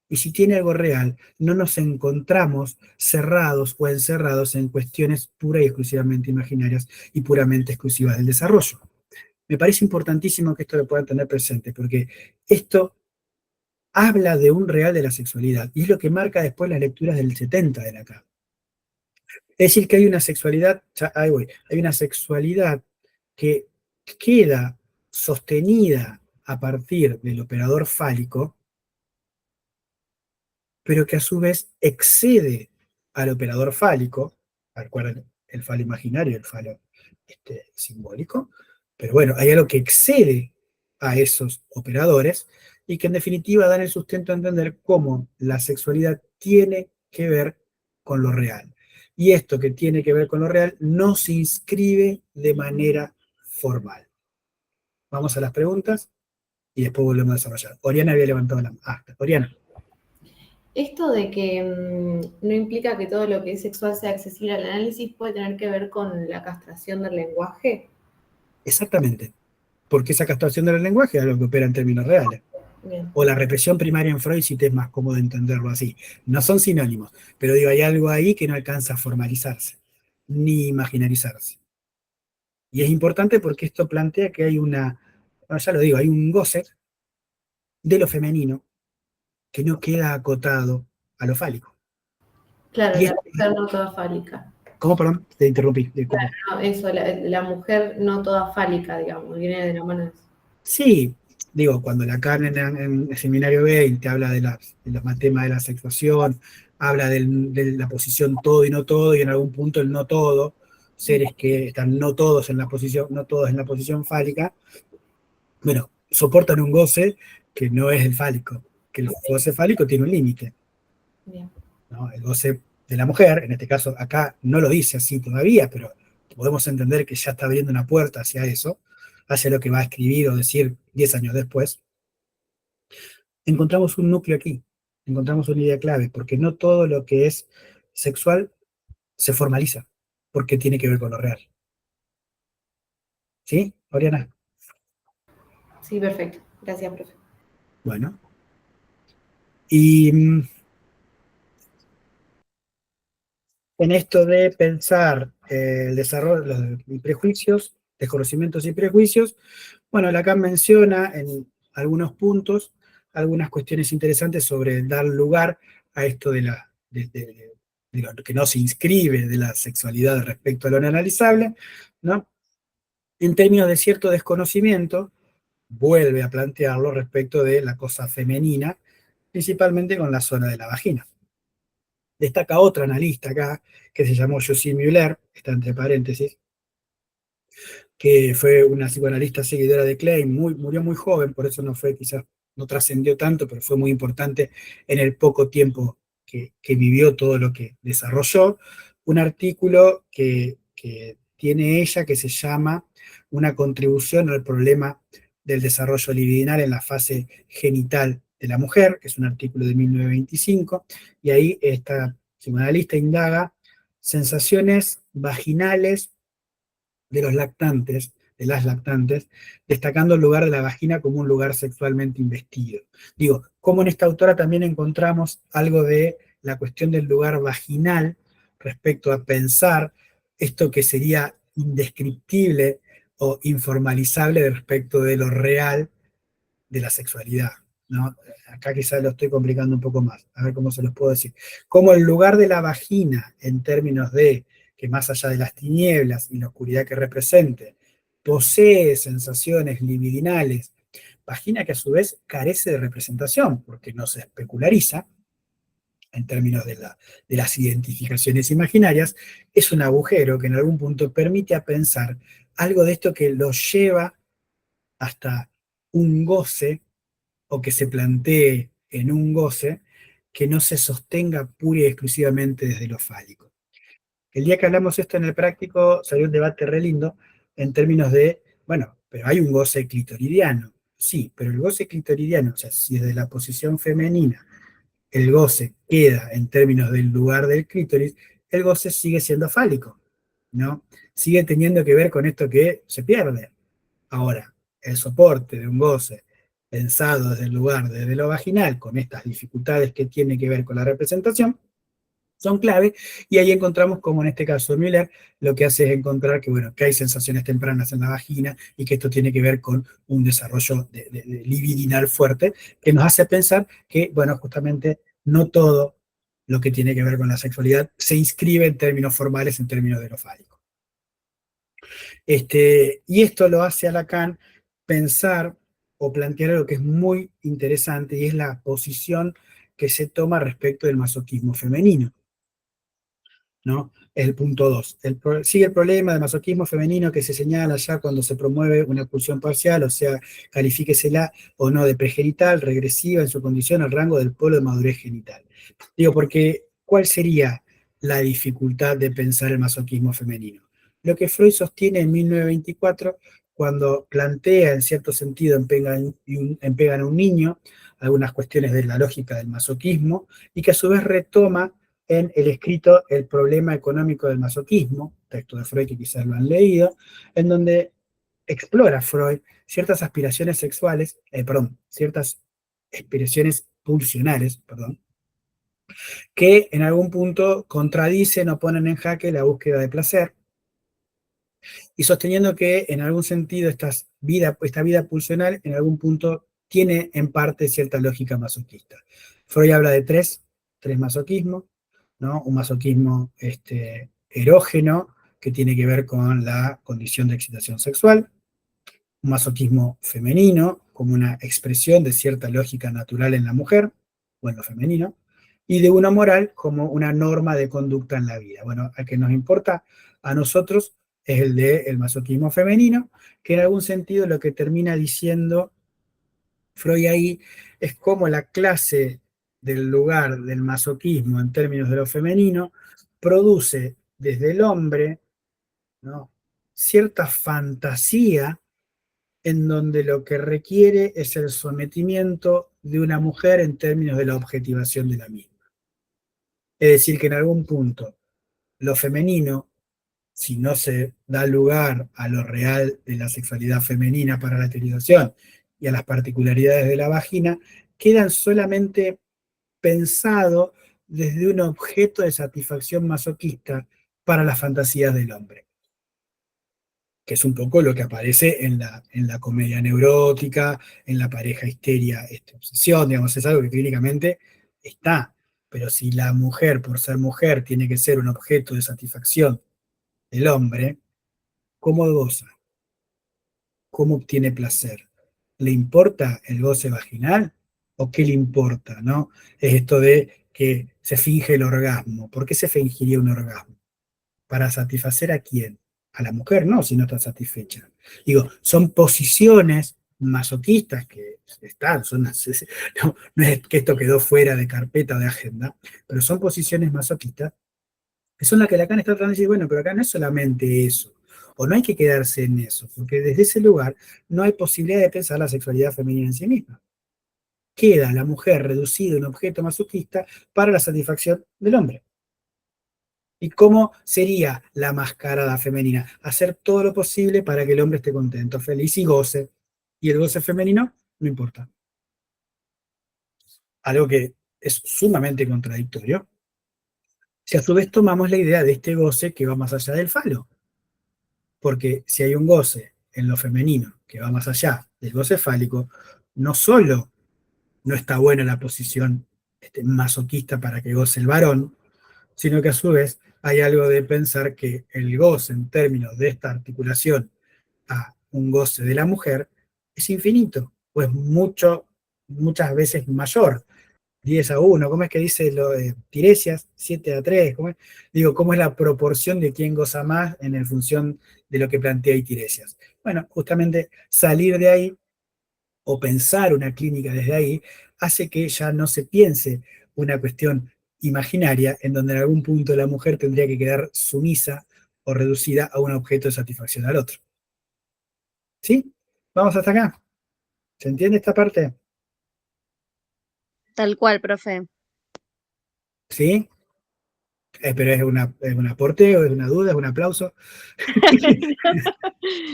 Y si tiene algo real, no nos encontramos cerrados o encerrados en cuestiones pura y exclusivamente imaginarias y puramente exclusivas del desarrollo. Me parece importantísimo que esto lo puedan tener presente, porque esto habla de un real de la sexualidad, y es lo que marca después las lecturas del 70 de Lacan. Es decir, que hay una sexualidad, ya, ahí voy, hay una sexualidad que queda sostenida a partir del operador fálico, pero que a su vez excede al operador fálico, recuerden el falo imaginario y el falo simbólico, pero bueno, hay algo que excede a esos operadores y que en definitiva dan el sustento a entender cómo la sexualidad tiene que ver con lo real. Y esto que tiene que ver con lo real no se inscribe de manera formal. Vamos a las preguntas y después volvemos a desarrollar. Oriana había levantado la mano. Oriana. Esto de que no implica que todo lo que es sexual sea accesible al análisis puede tener que ver con la castración del lenguaje. Exactamente. Porque esa castración del lenguaje es algo que opera en términos reales. Bien. O la represión primaria en Freud, si te es más cómodo entenderlo así. No son sinónimos, pero digo, hay algo ahí que no alcanza a formalizarse, ni imaginarizarse. Y es importante porque esto plantea que hay una, bueno, ya lo digo, hay un goce de lo femenino que no queda acotado a lo fálico. Claro, Y la mujer no toda fálica. ¿Cómo, perdón? Te interrumpí. Claro, no, eso, la mujer no toda fálica, digamos, viene de la mano de eso. Sí, digo, cuando Lacan en el seminario 20 habla de los temas de la sexuación, habla de la posición todo y no todo, y en algún punto el no todo, seres que están no todos en la posición, no todos en la posición fálica, bueno, soportan un goce que no es el fálico, que el goce fálico tiene un límite, ¿no? El goce de la mujer, en este caso acá no lo dice así todavía, pero podemos entender que ya está abriendo una puerta hacia eso, hacia lo que va a escribir o decir 10 años después. Encontramos un núcleo aquí, encontramos una idea clave, porque no todo lo que es sexual se formaliza, porque tiene que ver con lo real. ¿Sí, Oriana? Sí, perfecto. Gracias, profe. Bueno. Y en esto de pensar el desarrollo, los prejuicios, desconocimientos y prejuicios, bueno, Lacan menciona en algunos puntos algunas cuestiones interesantes sobre dar lugar a esto de lo que no se inscribe de la sexualidad respecto a lo no analizable, ¿no? En términos de cierto desconocimiento, vuelve a plantearlo respecto de la cosa femenina, principalmente con la zona de la vagina. Destaca otra analista acá, que se llamó Josie Müller, está entre paréntesis, que fue una psicoanalista seguidora de Klein, murió muy joven, por eso no fue quizás, no trascendió tanto, pero fue muy importante en el poco tiempo que vivió todo lo que desarrolló, un artículo que tiene ella que se llama Una contribución al problema del desarrollo libidinal en la fase genital de la mujer, que es un artículo de 1925, y ahí esta psicoanalista indaga sensaciones vaginales de los lactantes, de las lactantes, destacando el lugar de la vagina como un lugar sexualmente investido. Digo, como en esta autora también encontramos algo de la cuestión del lugar vaginal respecto a pensar esto que sería indescriptible o informalizable respecto de lo real de la sexualidad, ¿no? Acá quizás lo estoy complicando un poco más, a ver cómo se los puedo decir. Como el lugar de la vagina, en términos de que más allá de las tinieblas y la oscuridad que represente, posee sensaciones libidinales, vagina que a su vez carece de representación, porque no se especulariza, en términos de las identificaciones imaginarias, es un agujero que en algún punto permite a pensar algo de esto que lo lleva hasta un goce, o que se plantee en un goce, que no se sostenga pura y exclusivamente desde lo fálico. El día que hablamos esto en el práctico, salió un debate re lindo en términos de, bueno, pero hay un goce clitoridiano. Sí, pero el goce clitoridiano, o sea, si desde la posición femenina el goce queda en términos del lugar del clítoris, el goce sigue siendo fálico, ¿no? Sigue teniendo que ver con esto que se pierde. Ahora, el soporte de un goce pensado desde el lugar, desde lo vaginal, con estas dificultades que tiene que ver con la representación, son clave, y ahí encontramos, como en este caso Müller, lo que hace es encontrar que, bueno, que hay sensaciones tempranas en la vagina y que esto tiene que ver con un desarrollo de libidinal fuerte, que nos hace pensar que, bueno, justamente no todo lo que tiene que ver con la sexualidad se inscribe en términos formales, en términos de lo fálico. Y esto lo hace a Lacan pensar o plantear algo que es muy interesante, y es la posición que se toma respecto del masoquismo femenino, ¿no? El punto 2. Sigue el problema de masoquismo femenino que se señala ya cuando se promueve una expulsión parcial, o sea, califíquesela o no de pregenital, regresiva en su condición al rango del polo de madurez genital. Digo, porque ¿cuál sería la dificultad de pensar el masoquismo femenino? Lo que Freud sostiene en 1924, cuando plantea en cierto sentido en Pegan a un niño algunas cuestiones de la lógica del masoquismo, y que a su vez retoma en el escrito El problema económico del masoquismo, texto de Freud que quizás lo han leído, en donde explora Freud ciertas aspiraciones sexuales, ciertas aspiraciones pulsionales, que en algún punto contradicen o ponen en jaque la búsqueda de placer, y sosteniendo que en algún sentido esta vida pulsional en algún punto tiene en parte cierta lógica masoquista. Freud habla de tres masoquismos, ¿no? Un masoquismo erógeno, que tiene que ver con la condición de excitación sexual, un masoquismo femenino, como una expresión de cierta lógica natural en la mujer, o en lo femenino, y de una moral como una norma de conducta en la vida. Bueno, al que nos importa a nosotros es el del masoquismo femenino, que en algún sentido lo que termina diciendo Freud ahí es cómo la clase del lugar del masoquismo en términos de lo femenino produce desde el hombre, ¿no?, cierta fantasía en donde lo que requiere es el sometimiento de una mujer en términos de la objetivación de la misma. Es decir, que en algún punto lo femenino, si no se da lugar a lo real de la sexualidad femenina para la erotización y a las particularidades de la vagina, quedan solamente pensado desde un objeto de satisfacción masoquista para las fantasías del hombre, que es un poco lo que aparece en la comedia neurótica, en la pareja histeria, obsesión, digamos, es algo que clínicamente está. Pero si la mujer, por ser mujer, tiene que ser un objeto de satisfacción del hombre, ¿cómo goza? ¿Cómo obtiene placer? ¿Le importa el goce vaginal? ¿O qué le importa, no? Es esto de que se finge el orgasmo. ¿Por qué se fingiría un orgasmo? ¿Para satisfacer a quién? A la mujer no, si no está satisfecha. Digo, son posiciones masoquistas que están, no es que esto quedó fuera de carpeta o de agenda, pero son posiciones masoquistas, que son las que Lacan está tratando de decir, bueno, pero acá no es solamente eso, o no hay que quedarse en eso, porque desde ese lugar no hay posibilidad de pensar la sexualidad femenina en sí misma. Queda la mujer reducida a un objeto masoquista para la satisfacción del hombre. ¿Y cómo sería la mascarada femenina? Hacer todo lo posible para que el hombre esté contento, feliz y goce. Y el goce femenino no importa. Algo que es sumamente contradictorio. Si a su vez tomamos la idea de este goce que va más allá del falo. Porque si hay un goce en lo femenino que va más allá del goce fálico, no solo no está buena la posición masoquista para que goce el varón, sino que a su vez hay algo de pensar que el goce en términos de esta articulación a un goce de la mujer es infinito, o es muchas veces mayor. 10-1, ¿cómo es que dice lo de Tiresias? 7-3, ¿cómo es? Digo, ¿cómo es la proporción de quién goza más en función de lo que plantea ahí Tiresias? Bueno, justamente salir de ahí o pensar una clínica desde ahí hace que ya no se piense una cuestión imaginaria en donde en algún punto la mujer tendría que quedar sumisa o reducida a un objeto de satisfacción al otro. ¿Sí? Vamos hasta acá. ¿Se entiende esta parte? Tal cual, profe. ¿Sí? Pero es un aporte, o es una duda, es un aplauso.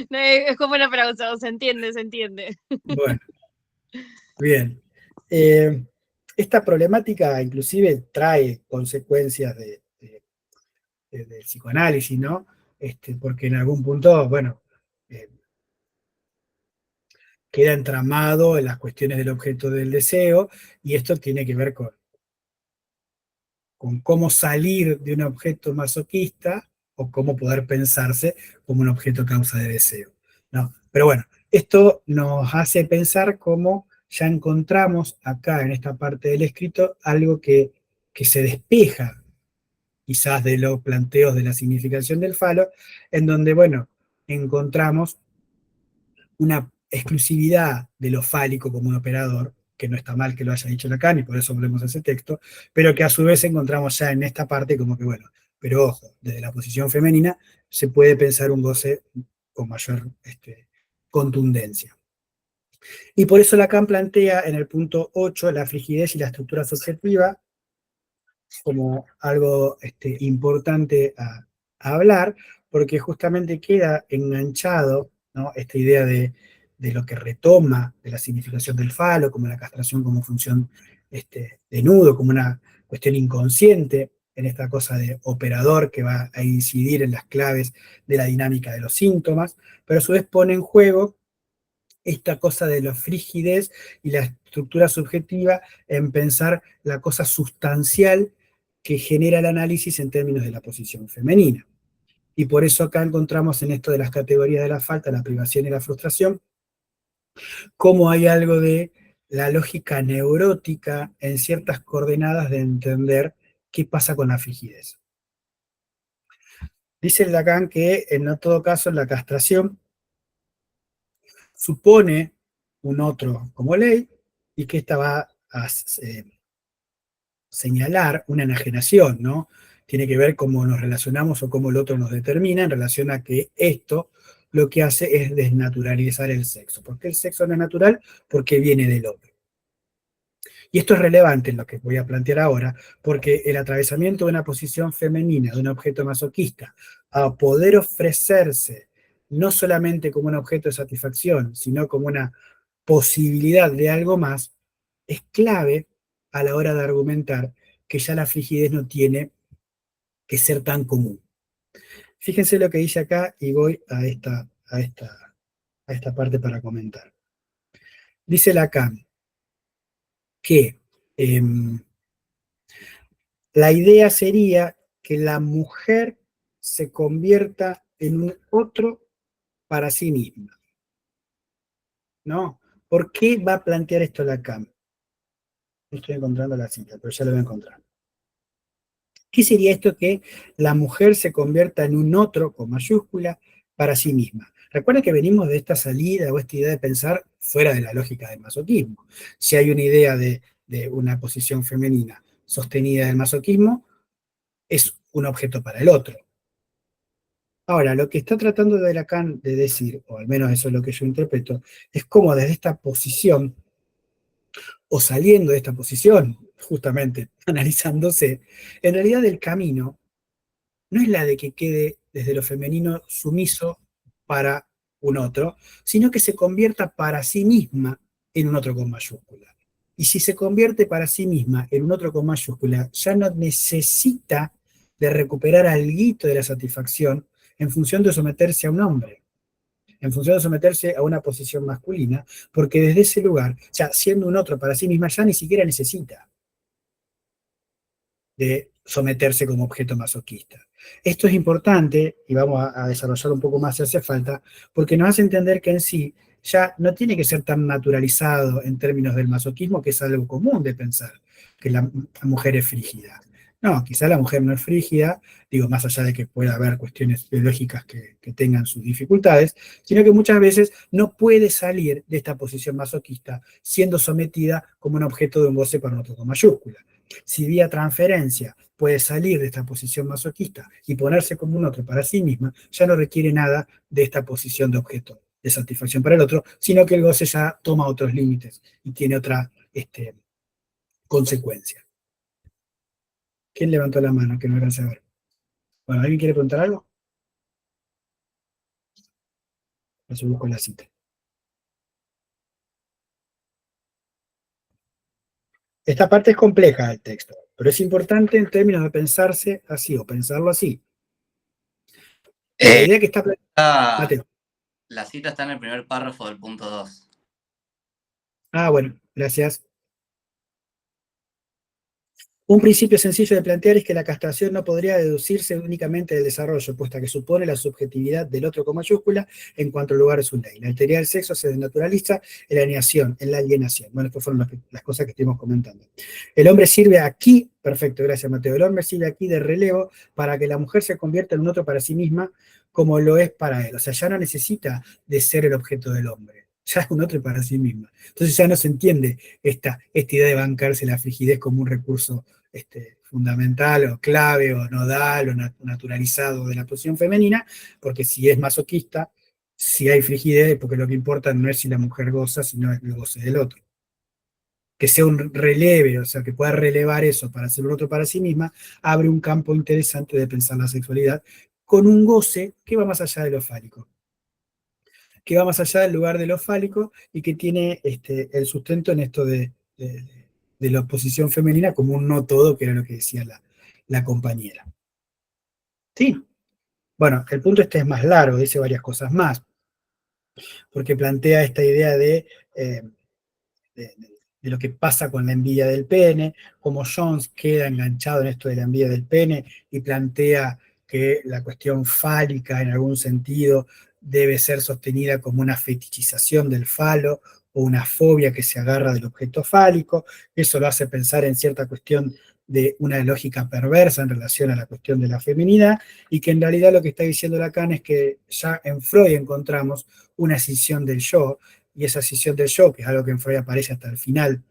No, es como un aplauso, se entiende, se entiende. Bueno, bien. Esta problemática inclusive trae consecuencias del psicoanálisis, ¿no? Porque en algún punto, bueno, eh, queda entramado en las cuestiones del objeto del deseo, y esto tiene que ver con cómo salir de un objeto masoquista o cómo poder pensarse como un objeto causa de deseo, ¿no? Pero bueno, esto nos hace pensar cómo ya encontramos acá en esta parte del escrito algo que se despeja quizás de los planteos de la significación del falo, en donde, bueno, encontramos una exclusividad de lo fálico como un operador, que no está mal que lo haya dicho Lacan, y por eso volvemos a ese texto, pero que a su vez encontramos ya en esta parte como que, bueno, pero ojo, desde la posición femenina se puede pensar un goce con mayor contundencia. Y por eso Lacan plantea en el punto 8 la frigidez y la estructura subjetiva como algo importante a hablar, porque justamente queda enganchado, ¿no? Esta idea de lo que retoma de la significación del falo, como la castración como función de nudo, como una cuestión inconsciente en esta cosa de operador que va a incidir en las claves de la dinámica de los síntomas, pero a su vez pone en juego esta cosa de la frigidez y la estructura subjetiva en pensar la cosa sustancial que genera el análisis en términos de la posición femenina. Y por eso acá encontramos en esto de las categorías de la falta, la privación y la frustración, cómo hay algo de la lógica neurótica en ciertas coordenadas de entender qué pasa con la frigidez. Dice Lacan que en todo caso la castración supone un otro como ley y que esta va a señalar una enajenación, ¿no? Tiene que ver cómo nos relacionamos o cómo el otro nos determina en relación a que esto lo que hace es desnaturalizar el sexo. ¿Por qué el sexo no es natural? Porque viene del hombre. Y esto es relevante en lo que voy a plantear ahora, porque el atravesamiento de una posición femenina, de un objeto masoquista, a poder ofrecerse no solamente como un objeto de satisfacción, sino como una posibilidad de algo más, es clave a la hora de argumentar que ya la frigidez no tiene que ser tan común. Fíjense lo que dice acá y voy a esta parte para comentar. Dice Lacan que la idea sería que la mujer se convierta en un otro para sí misma, ¿no? ¿Por qué va a plantear esto Lacan? No estoy encontrando la cita, pero ya lo voy a encontrar. ¿Qué sería esto que la mujer se convierta en un otro, con mayúscula, para sí misma? Recuerden que venimos de esta salida o esta idea de pensar fuera de la lógica del masoquismo. Si hay una idea de una posición femenina sostenida del masoquismo, es un objeto para el otro. Ahora, lo que está tratando de Lacan de decir, o al menos eso es lo que yo interpreto, es cómo desde esta posición, o saliendo de esta posición, justamente analizándose, en realidad el camino no es la de que quede desde lo femenino sumiso para un otro, sino que se convierta para sí misma en un otro con mayúscula. Y si se convierte para sí misma en un otro con mayúscula, ya no necesita de recuperar alguito de la satisfacción en función de someterse a un hombre, en función de someterse a una posición masculina, porque desde ese lugar, ya siendo un otro para sí misma, ya ni siquiera necesita de someterse como objeto masoquista. Esto es importante, y vamos a desarrollar un poco más si hace falta, porque nos hace entender que en sí ya no tiene que ser tan naturalizado en términos del masoquismo, que es algo común de pensar, que la mujer es frígida. No, quizá la mujer no es frígida, digo, más allá de que pueda haber cuestiones biológicas que tengan sus dificultades, sino que muchas veces no puede salir de esta posición masoquista siendo sometida como un objeto de un goce para un otro con mayúscula. Si vía transferencia puede salir de esta posición masoquista y ponerse como un otro para sí misma, ya no requiere nada de esta posición de objeto de satisfacción para el otro, sino que el goce ya toma otros límites y tiene otra consecuencia. ¿Quién levantó la mano? Que no alcancé a ver. Bueno, ¿alguien quiere preguntar algo? Yo busco la cita. Esta parte es compleja del texto, pero es importante en términos de pensarse así o pensarlo así. La idea que está... Mateo. La cita está en el primer párrafo del punto 2. Ah, bueno, gracias. Un principio sencillo de plantear es que la castración no podría deducirse únicamente del desarrollo, puesto que supone la subjetividad del otro con mayúscula en cuanto al lugar de su ley. La alteridad del sexo se desnaturaliza en la alienación. Bueno, estas fueron las cosas que estuvimos comentando. El hombre sirve aquí, perfecto, gracias Mateo, el hombre sirve aquí de relevo para que la mujer se convierta en un otro para sí misma como lo es para él. O sea, ya no necesita de ser el objeto del hombre, ya es un otro para sí misma. Entonces ya no se entiende esta idea de bancarse la frigidez como un recurso fundamental o clave o nodal o naturalizado de la posición femenina, porque si es masoquista, si hay frigidez, porque lo que importa no es si la mujer goza, sino el goce del otro. Que sea un releve, o sea, que pueda relevar eso para hacer un otro para sí misma, abre un campo interesante de pensar la sexualidad con un goce que va más allá de lo fálico, que va más allá del lugar de lo fálico y que tiene el sustento en esto de la oposición femenina como un no todo, que era lo que decía la compañera. ¿Sí? Bueno, el punto es más largo, dice varias cosas más, porque plantea esta idea de lo que pasa con la envidia del pene, cómo Jones queda enganchado en esto de la envidia del pene y plantea que la cuestión fálica en algún sentido debe ser sostenida como una fetichización del falo o una fobia que se agarra del objeto fálico. Eso lo hace pensar en cierta cuestión de una lógica perversa en relación a la cuestión de la feminidad, y que en realidad lo que está diciendo Lacan es que ya en Freud encontramos una escisión del yo, y esa escisión del yo, que es algo que en Freud aparece hasta el final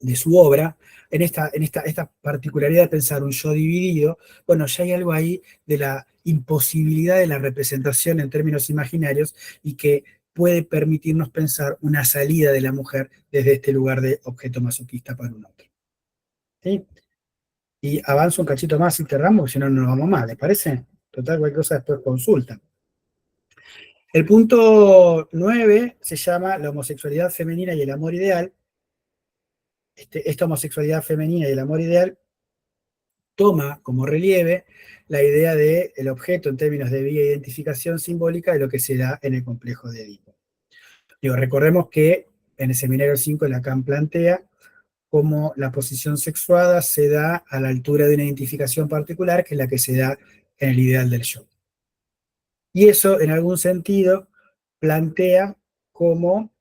de su obra, en esta particularidad de pensar un yo dividido, bueno, ya hay algo ahí de la imposibilidad de la representación en términos imaginarios y que puede permitirnos pensar una salida de la mujer desde este lugar de objeto masoquista para un otro. ¿Sí? Y avanzo un cachito más y cerramos, porque si no, no nos vamos mal, ¿les parece? Total, cualquier cosa después consulta. El punto 9 se llama la homosexualidad femenina y el amor ideal. Esta homosexualidad femenina y el amor ideal toma como relieve la idea del objeto en términos de vía de identificación simbólica de lo que se da en el complejo de Edipo. Recordemos que en el seminario 5 Lacan plantea cómo la posición sexuada se da a la altura de una identificación particular, que es la que se da en el ideal del yo. Y eso, en algún sentido, plantea cómo,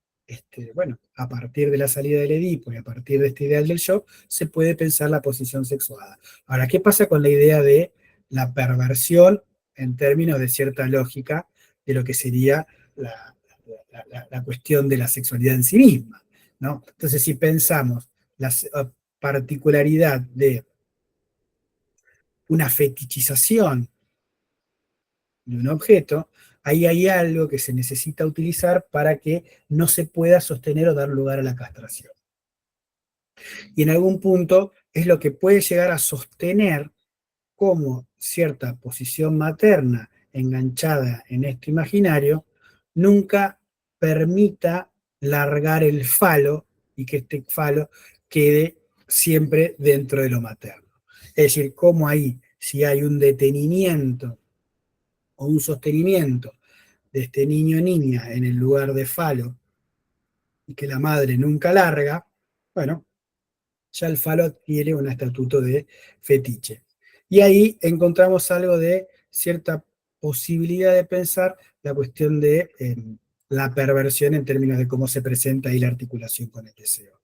bueno, a partir de la salida del Edipo y a partir de este ideal del yo, se puede pensar la posición sexuada. Ahora, ¿qué pasa con la idea de la perversión en términos de cierta lógica de lo que sería la cuestión de la sexualidad en sí misma, ¿no? Entonces, si pensamos la particularidad de una fetichización de un objeto, ahí hay algo que se necesita utilizar para que no se pueda sostener o dar lugar a la castración. Y en algún punto es lo que puede llegar a sostener cómo cierta posición materna enganchada en esto imaginario nunca permita largar el falo y que este falo quede siempre dentro de lo materno. Es decir, cómo ahí, si hay un detenimiento o un sostenimiento de este niño o niña en el lugar de falo y que la madre nunca larga, bueno, ya el falo adquiere un estatuto de fetiche. Y ahí encontramos algo de cierta posibilidad de pensar la cuestión de la perversión en términos de cómo se presenta ahí la articulación con el deseo.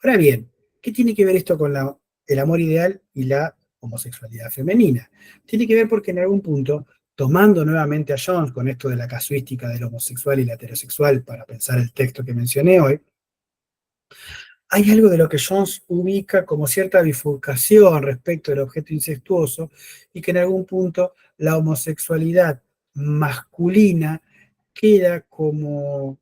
Ahora bien, ¿qué tiene que ver esto con el amor ideal y la homosexualidad femenina? Tiene que ver porque en algún punto, tomando nuevamente a Jones con esto de la casuística del homosexual y la heterosexual para pensar el texto que mencioné hoy, hay algo de lo que Jones ubica como cierta bifurcación respecto del objeto incestuoso y que en algún punto la homosexualidad masculina queda como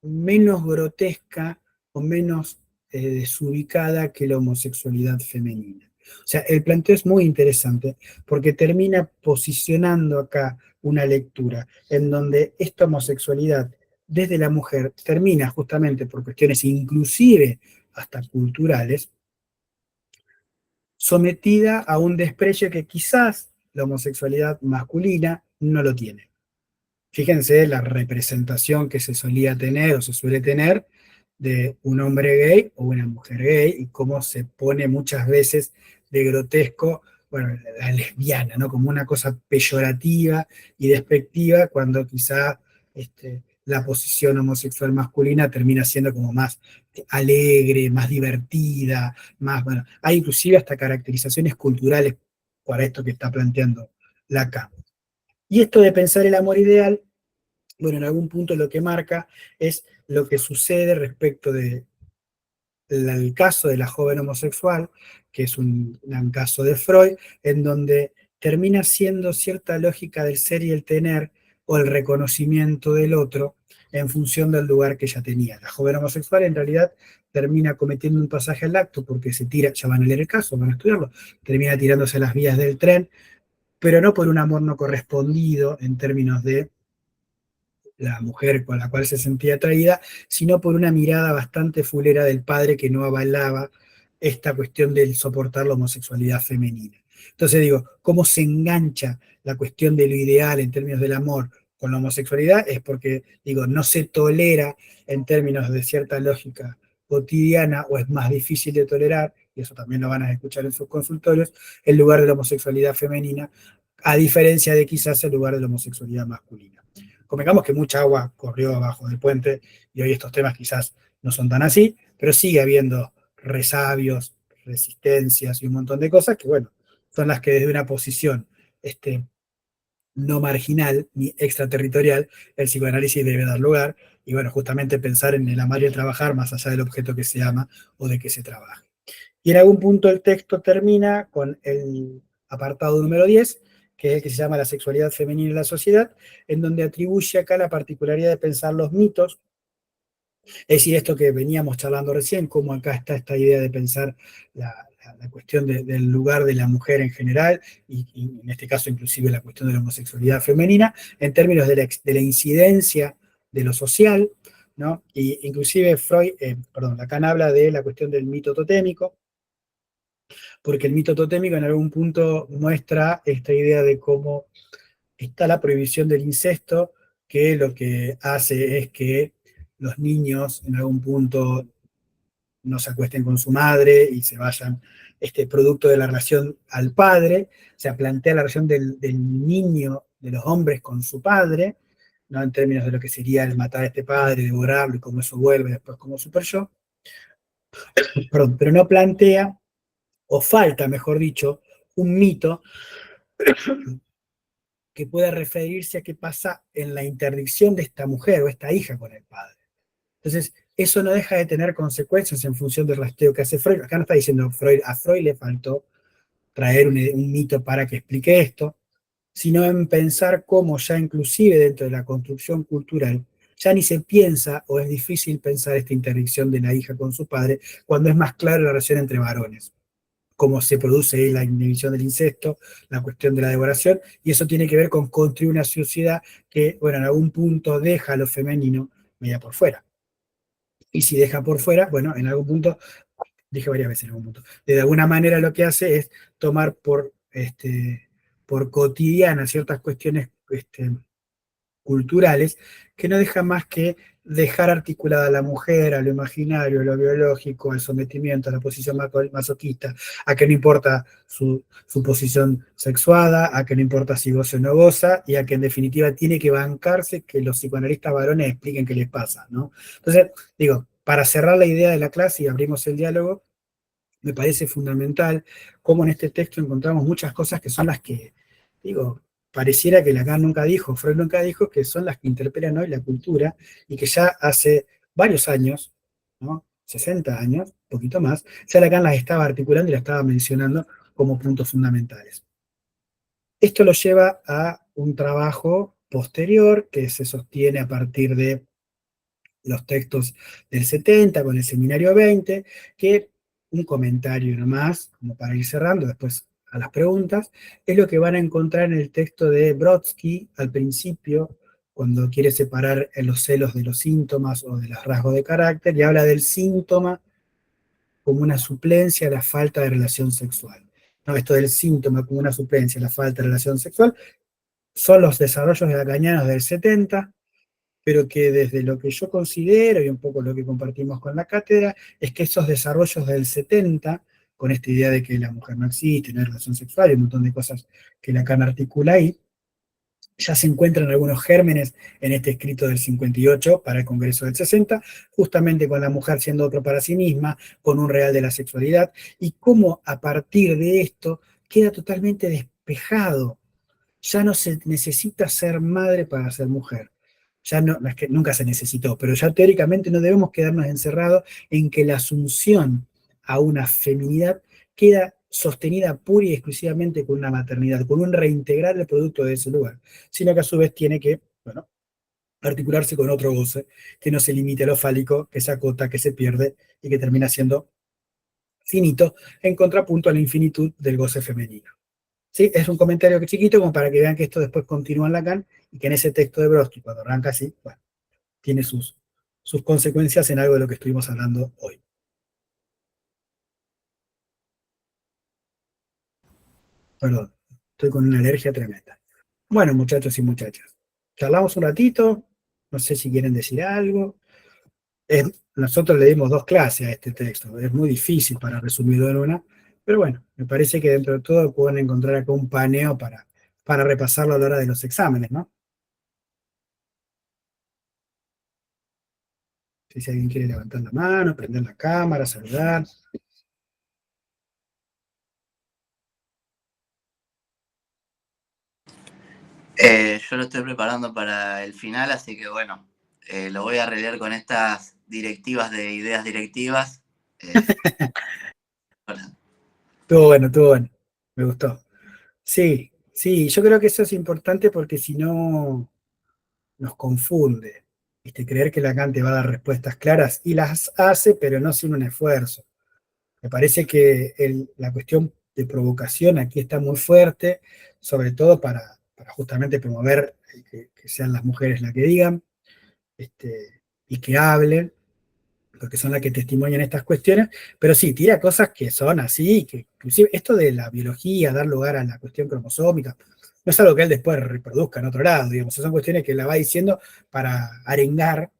menos grotesca o menos desubicada que la homosexualidad femenina. O sea, el planteo es muy interesante porque termina posicionando acá una lectura en donde esta homosexualidad desde la mujer termina justamente por cuestiones inclusive hasta culturales, sometida a un desprecio que quizás la homosexualidad masculina no lo tiene. Fíjense la representación que se solía tener o se suele tener de un hombre gay o una mujer gay y cómo se pone muchas veces de grotesco, bueno, la lesbiana, ¿no? Como una cosa peyorativa y despectiva cuando quizá la posición homosexual masculina termina siendo como más alegre, más divertida, más, bueno, hay inclusive hasta caracterizaciones culturales para esto que está planteando Lacan. Y esto de pensar el amor ideal, bueno, en algún punto lo que marca es lo que sucede respecto del caso de la joven homosexual, que es un caso de Freud, en donde termina siendo cierta lógica del ser y el tener, o el reconocimiento del otro, en función del lugar que ella tenía. La joven homosexual en realidad termina cometiendo un pasaje al acto porque se tira, ya van a leer el caso, van a estudiarlo, termina tirándose a las vías del tren, pero no por un amor no correspondido en términos de la mujer con la cual se sentía atraída, sino por una mirada bastante fulera del padre que no avalaba esta cuestión del soportar la homosexualidad femenina. Entonces digo, cómo se engancha la cuestión de lo ideal en términos del amor con la homosexualidad es porque, digo, no se tolera en términos de cierta lógica cotidiana o es más difícil de tolerar, y eso también lo van a escuchar en sus consultorios, el lugar de la homosexualidad femenina, a diferencia de quizás el lugar de la homosexualidad masculina. Convengamos que mucha agua corrió abajo del puente y hoy estos temas quizás no son tan así, pero sigue habiendo resabios, resistencias y un montón de cosas que, bueno, son las que desde una posición no marginal ni extraterritorial el psicoanálisis debe dar lugar y, bueno, justamente pensar en el amar y el trabajar más allá del objeto que se ama o de que se trabaje. Y en algún punto el texto termina con el apartado número 10, que es el que se llama la sexualidad femenina en la sociedad, en donde atribuye acá la particularidad de pensar los mitos, es decir, esto que veníamos charlando recién, cómo acá está esta idea de pensar la cuestión del lugar de la mujer en general, y en este caso inclusive la cuestión de la homosexualidad femenina, en términos de la incidencia de lo social, ¿no? Y inclusive Lacan habla de la cuestión del mito totémico, porque el mito totémico en algún punto muestra esta idea de cómo está la prohibición del incesto, que lo que hace es que los niños en algún punto no se acuesten con su madre y se vayan producto de la relación al padre, o sea, plantea la relación del niño, de los hombres con su padre, ¿no? En términos de lo que sería el matar a este padre, devorarlo y cómo eso vuelve después como super yo, perdón, pero no plantea, o falta, mejor dicho, un mito que pueda referirse a qué pasa en la interdicción de esta mujer o esta hija con el padre. Entonces, eso no deja de tener consecuencias en función del rasteo que hace Freud. Acá no está diciendo Freud, a Freud le faltó traer un mito para que explique esto, sino en pensar cómo ya inclusive dentro de la construcción cultural ya ni se piensa o es difícil pensar esta interdicción de la hija con su padre cuando es más clara la relación entre varones, cómo se produce la inhibición del incesto, la cuestión de la devoración, y eso tiene que ver con construir una sociedad que, bueno, en algún punto deja lo femenino media por fuera. Y si deja por fuera, bueno, en algún punto, dije varias veces en algún punto, de alguna manera lo que hace es tomar por cotidiana ciertas cuestiones culturales que no dejan más que dejar articulada a la mujer, a lo imaginario, a lo biológico, al sometimiento, a la posición masoquista, a que no importa su posición sexuada, a que no importa si goza o no goza, y a que en definitiva tiene que bancarse que los psicoanalistas varones expliquen qué les pasa, ¿no? Entonces, digo, para cerrar la idea de la clase y abrimos el diálogo, me parece fundamental cómo en este texto encontramos muchas cosas que son las que, digo, pareciera que Lacan nunca dijo, Freud nunca dijo, que son las que interpelan hoy la cultura y que ya hace varios años, ¿no? 60 años, un poquito más, ya Lacan las estaba articulando y las estaba mencionando como puntos fundamentales. Esto lo lleva a un trabajo posterior que se sostiene a partir de los textos del 70 con el seminario 20, que un comentario nomás, como para ir cerrando, después a las preguntas, es lo que van a encontrar en el texto de Brodsky al principio, cuando quiere separar los celos de los síntomas o de los rasgos de carácter, y habla del síntoma como una suplencia a la falta de relación sexual. No, esto del síntoma como una suplencia a la falta de relación sexual son los desarrollos de lacanianos del 70, pero que desde lo que yo considero y un poco lo que compartimos con la cátedra, es que esos desarrollos del 70, con esta idea de que la mujer no existe, no hay relación sexual y un montón de cosas que Lacan articula ahí, ya se encuentran algunos gérmenes en este escrito del 58 para el Congreso del 60, justamente con la mujer siendo otro para sí misma, con un real de la sexualidad, y cómo a partir de esto queda totalmente despejado. Ya no se necesita ser madre para ser mujer. Ya no, no es que nunca se necesitó, pero ya teóricamente no debemos quedarnos encerrados en que la asunción a una feminidad queda sostenida pura y exclusivamente con una maternidad, con un reintegrar el producto de ese lugar, sino que a su vez tiene que, bueno, articularse con otro goce, que no se limite a lo fálico, que se acota, que se pierde y que termina siendo finito, en contrapunto a la infinitud del goce femenino. ¿Sí? Es un comentario que chiquito como para que vean que esto después continúa en Lacan y que en ese texto de Brodsky, cuando arranca así, bueno, tiene sus consecuencias en algo de lo que estuvimos hablando hoy. Perdón, estoy con una alergia tremenda. Bueno, muchachos y muchachas, charlamos un ratito, no sé si quieren decir algo. Nosotros le dimos 2 clases a este texto, es muy difícil para resumirlo en una, pero bueno, me parece que dentro de todo pueden encontrar acá un paneo para repasarlo a la hora de los exámenes, ¿no? Si alguien quiere levantar la mano, prender la cámara, saludar. Yo lo estoy preparando para el final, así que bueno, lo voy a releer con estas directivas de ideas directivas. Bueno. Estuvo bueno, me gustó. Sí, sí, yo creo que eso es importante porque si no nos confunde, ¿viste? Creer que Lacan te va a dar respuestas claras y las hace, pero no sin un esfuerzo. Me parece que la cuestión de provocación aquí está muy fuerte, sobre todo para justamente promover que sean las mujeres las que digan y que hablen, porque son las que testimonian estas cuestiones, pero sí, tira cosas que son así, que inclusive esto de la biología, dar lugar a la cuestión cromosómica, no es algo que él después reproduzca en otro lado, digamos, son cuestiones que la va diciendo para arengar,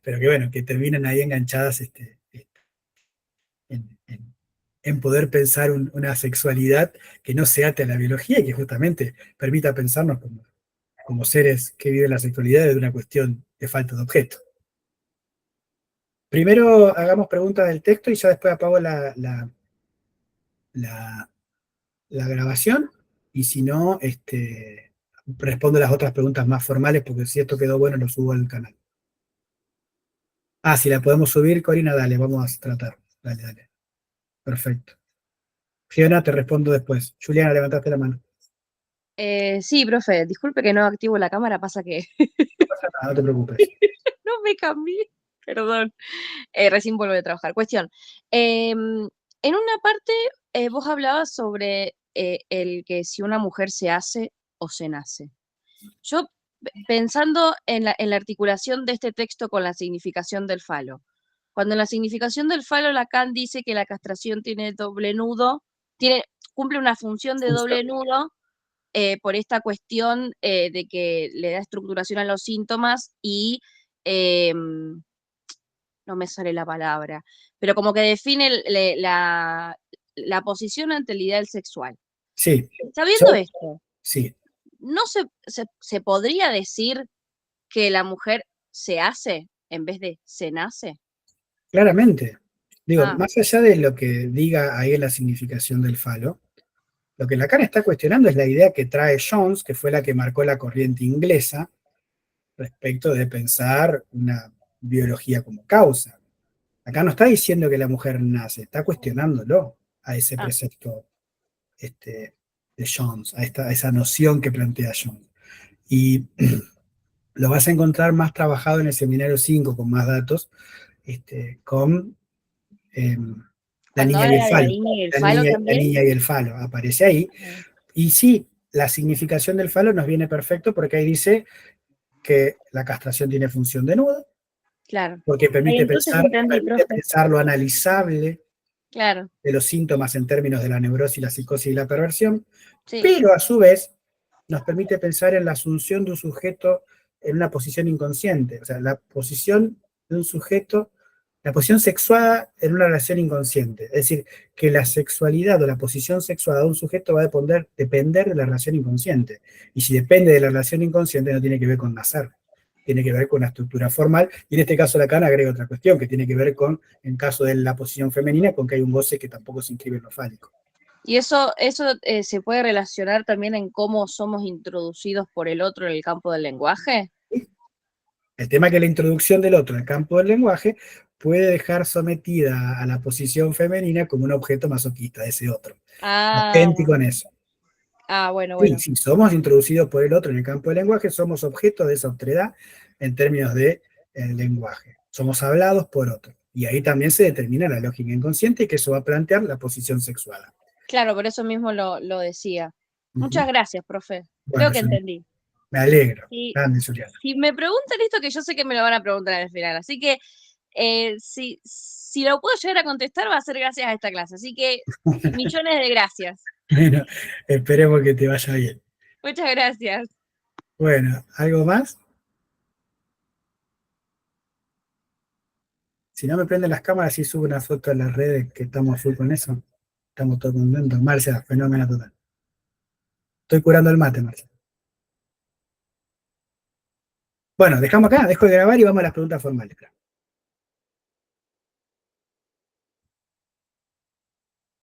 pero que bueno, que terminan ahí enganchadas en poder pensar una sexualidad que no se ate a la biología y que justamente permita pensarnos como seres que viven la sexualidad de una cuestión de falta de objeto. Primero hagamos preguntas del texto y ya después apago la grabación, y si no, respondo las otras preguntas más formales, porque si esto quedó bueno, lo subo al canal. Ah, si la podemos subir, Corina, dale, vamos a tratar. Dale, dale. Perfecto. Fiona, te respondo después. Juliana, levantaste la mano. Sí, profe, disculpe que no activo la cámara, pasa que No pasa nada, no te preocupes. no me cambié. Perdón. Recién vuelvo de trabajar. Cuestión. En una parte, vos hablabas sobre el que si una mujer se hace o se nace. Yo, pensando en la articulación de este texto con la significación del falo, cuando en la significación del falo Lacan dice que la castración tiene doble nudo, cumple una función de doble nudo por esta cuestión de que le da estructuración a los síntomas y no me sale la palabra, pero como que define la posición ante el ideal sexual. Sí, Sabiendo yo, esto, sí, ¿no se podría decir que la mujer se hace en vez de se nace? claramente. Digo, Ah, más allá de lo que diga ahí en la significación del falo, lo que Lacan está cuestionando es la idea que trae Jones, que fue la que marcó la corriente inglesa, respecto de pensar una biología como causa. Acá no está diciendo que la mujer nace, está cuestionándolo a ese ah, precepto de Jones, a esa noción que plantea Jones. Y lo vas a encontrar más trabajado en el seminario 5 con más datos, con eh, la cuando niña y el habla de la falo. niña y el La falo niña, la también. niña y el falo, aparece ahí. Ah, Y sí, la significación del falo nos viene perfecto porque ahí dice que la castración tiene función de nudo, claro. porque Ay, entonces entendí, permite profe. pensar lo analizable Claro, de los síntomas en términos de la neurosis, la psicosis y la perversión, sí. pero a su vez nos permite pensar en la asunción de un sujeto en una posición inconsciente, o sea, la posición de un sujeto, la posición sexuada en una relación inconsciente. Es decir, que la sexualidad o la posición sexuada de un sujeto va a depender de la relación inconsciente. Y si depende de la relación inconsciente, no tiene que ver con nacer, tiene que ver con una estructura formal. Y en este caso Lacan agrega otra cuestión, que tiene que ver con, en caso de la posición femenina, con que hay un goce que tampoco se inscribe en lo fálico. Y eso se puede relacionar también en cómo somos introducidos por el otro en el campo del lenguaje. El tema es que la introducción del otro al campo del lenguaje puede dejar sometida a la posición femenina como un objeto masoquista de ese otro. Ah, Atenti con eso. bueno, Sí, bueno. si somos introducidos por el otro en el campo del lenguaje, somos objeto de esa otredad en términos de lenguaje. Somos hablados por otro. Y ahí también se determina la lógica inconsciente y que eso va a plantear la posición sexual. Claro, por eso mismo lo decía. Ujú. Muchas gracias, profe. Creo Bueno, que Julián, entendí. me alegro. Y Grande, Juliana. si me preguntan esto, que yo sé que me lo van a preguntar al final, así que si lo puedo llegar a contestar va a ser gracias a esta clase. Así que millones de gracias. Bueno, esperemos que te vaya bien. Muchas gracias. Bueno, ¿algo más? Si no me prenden las cámaras, sí subo una foto a las redes que estamos full con eso. Estamos todos contentos. Marcia, fenómeno total. Estoy curando el mate, Marcia. Bueno, dejamos acá, dejo de grabar y vamos a las preguntas formales.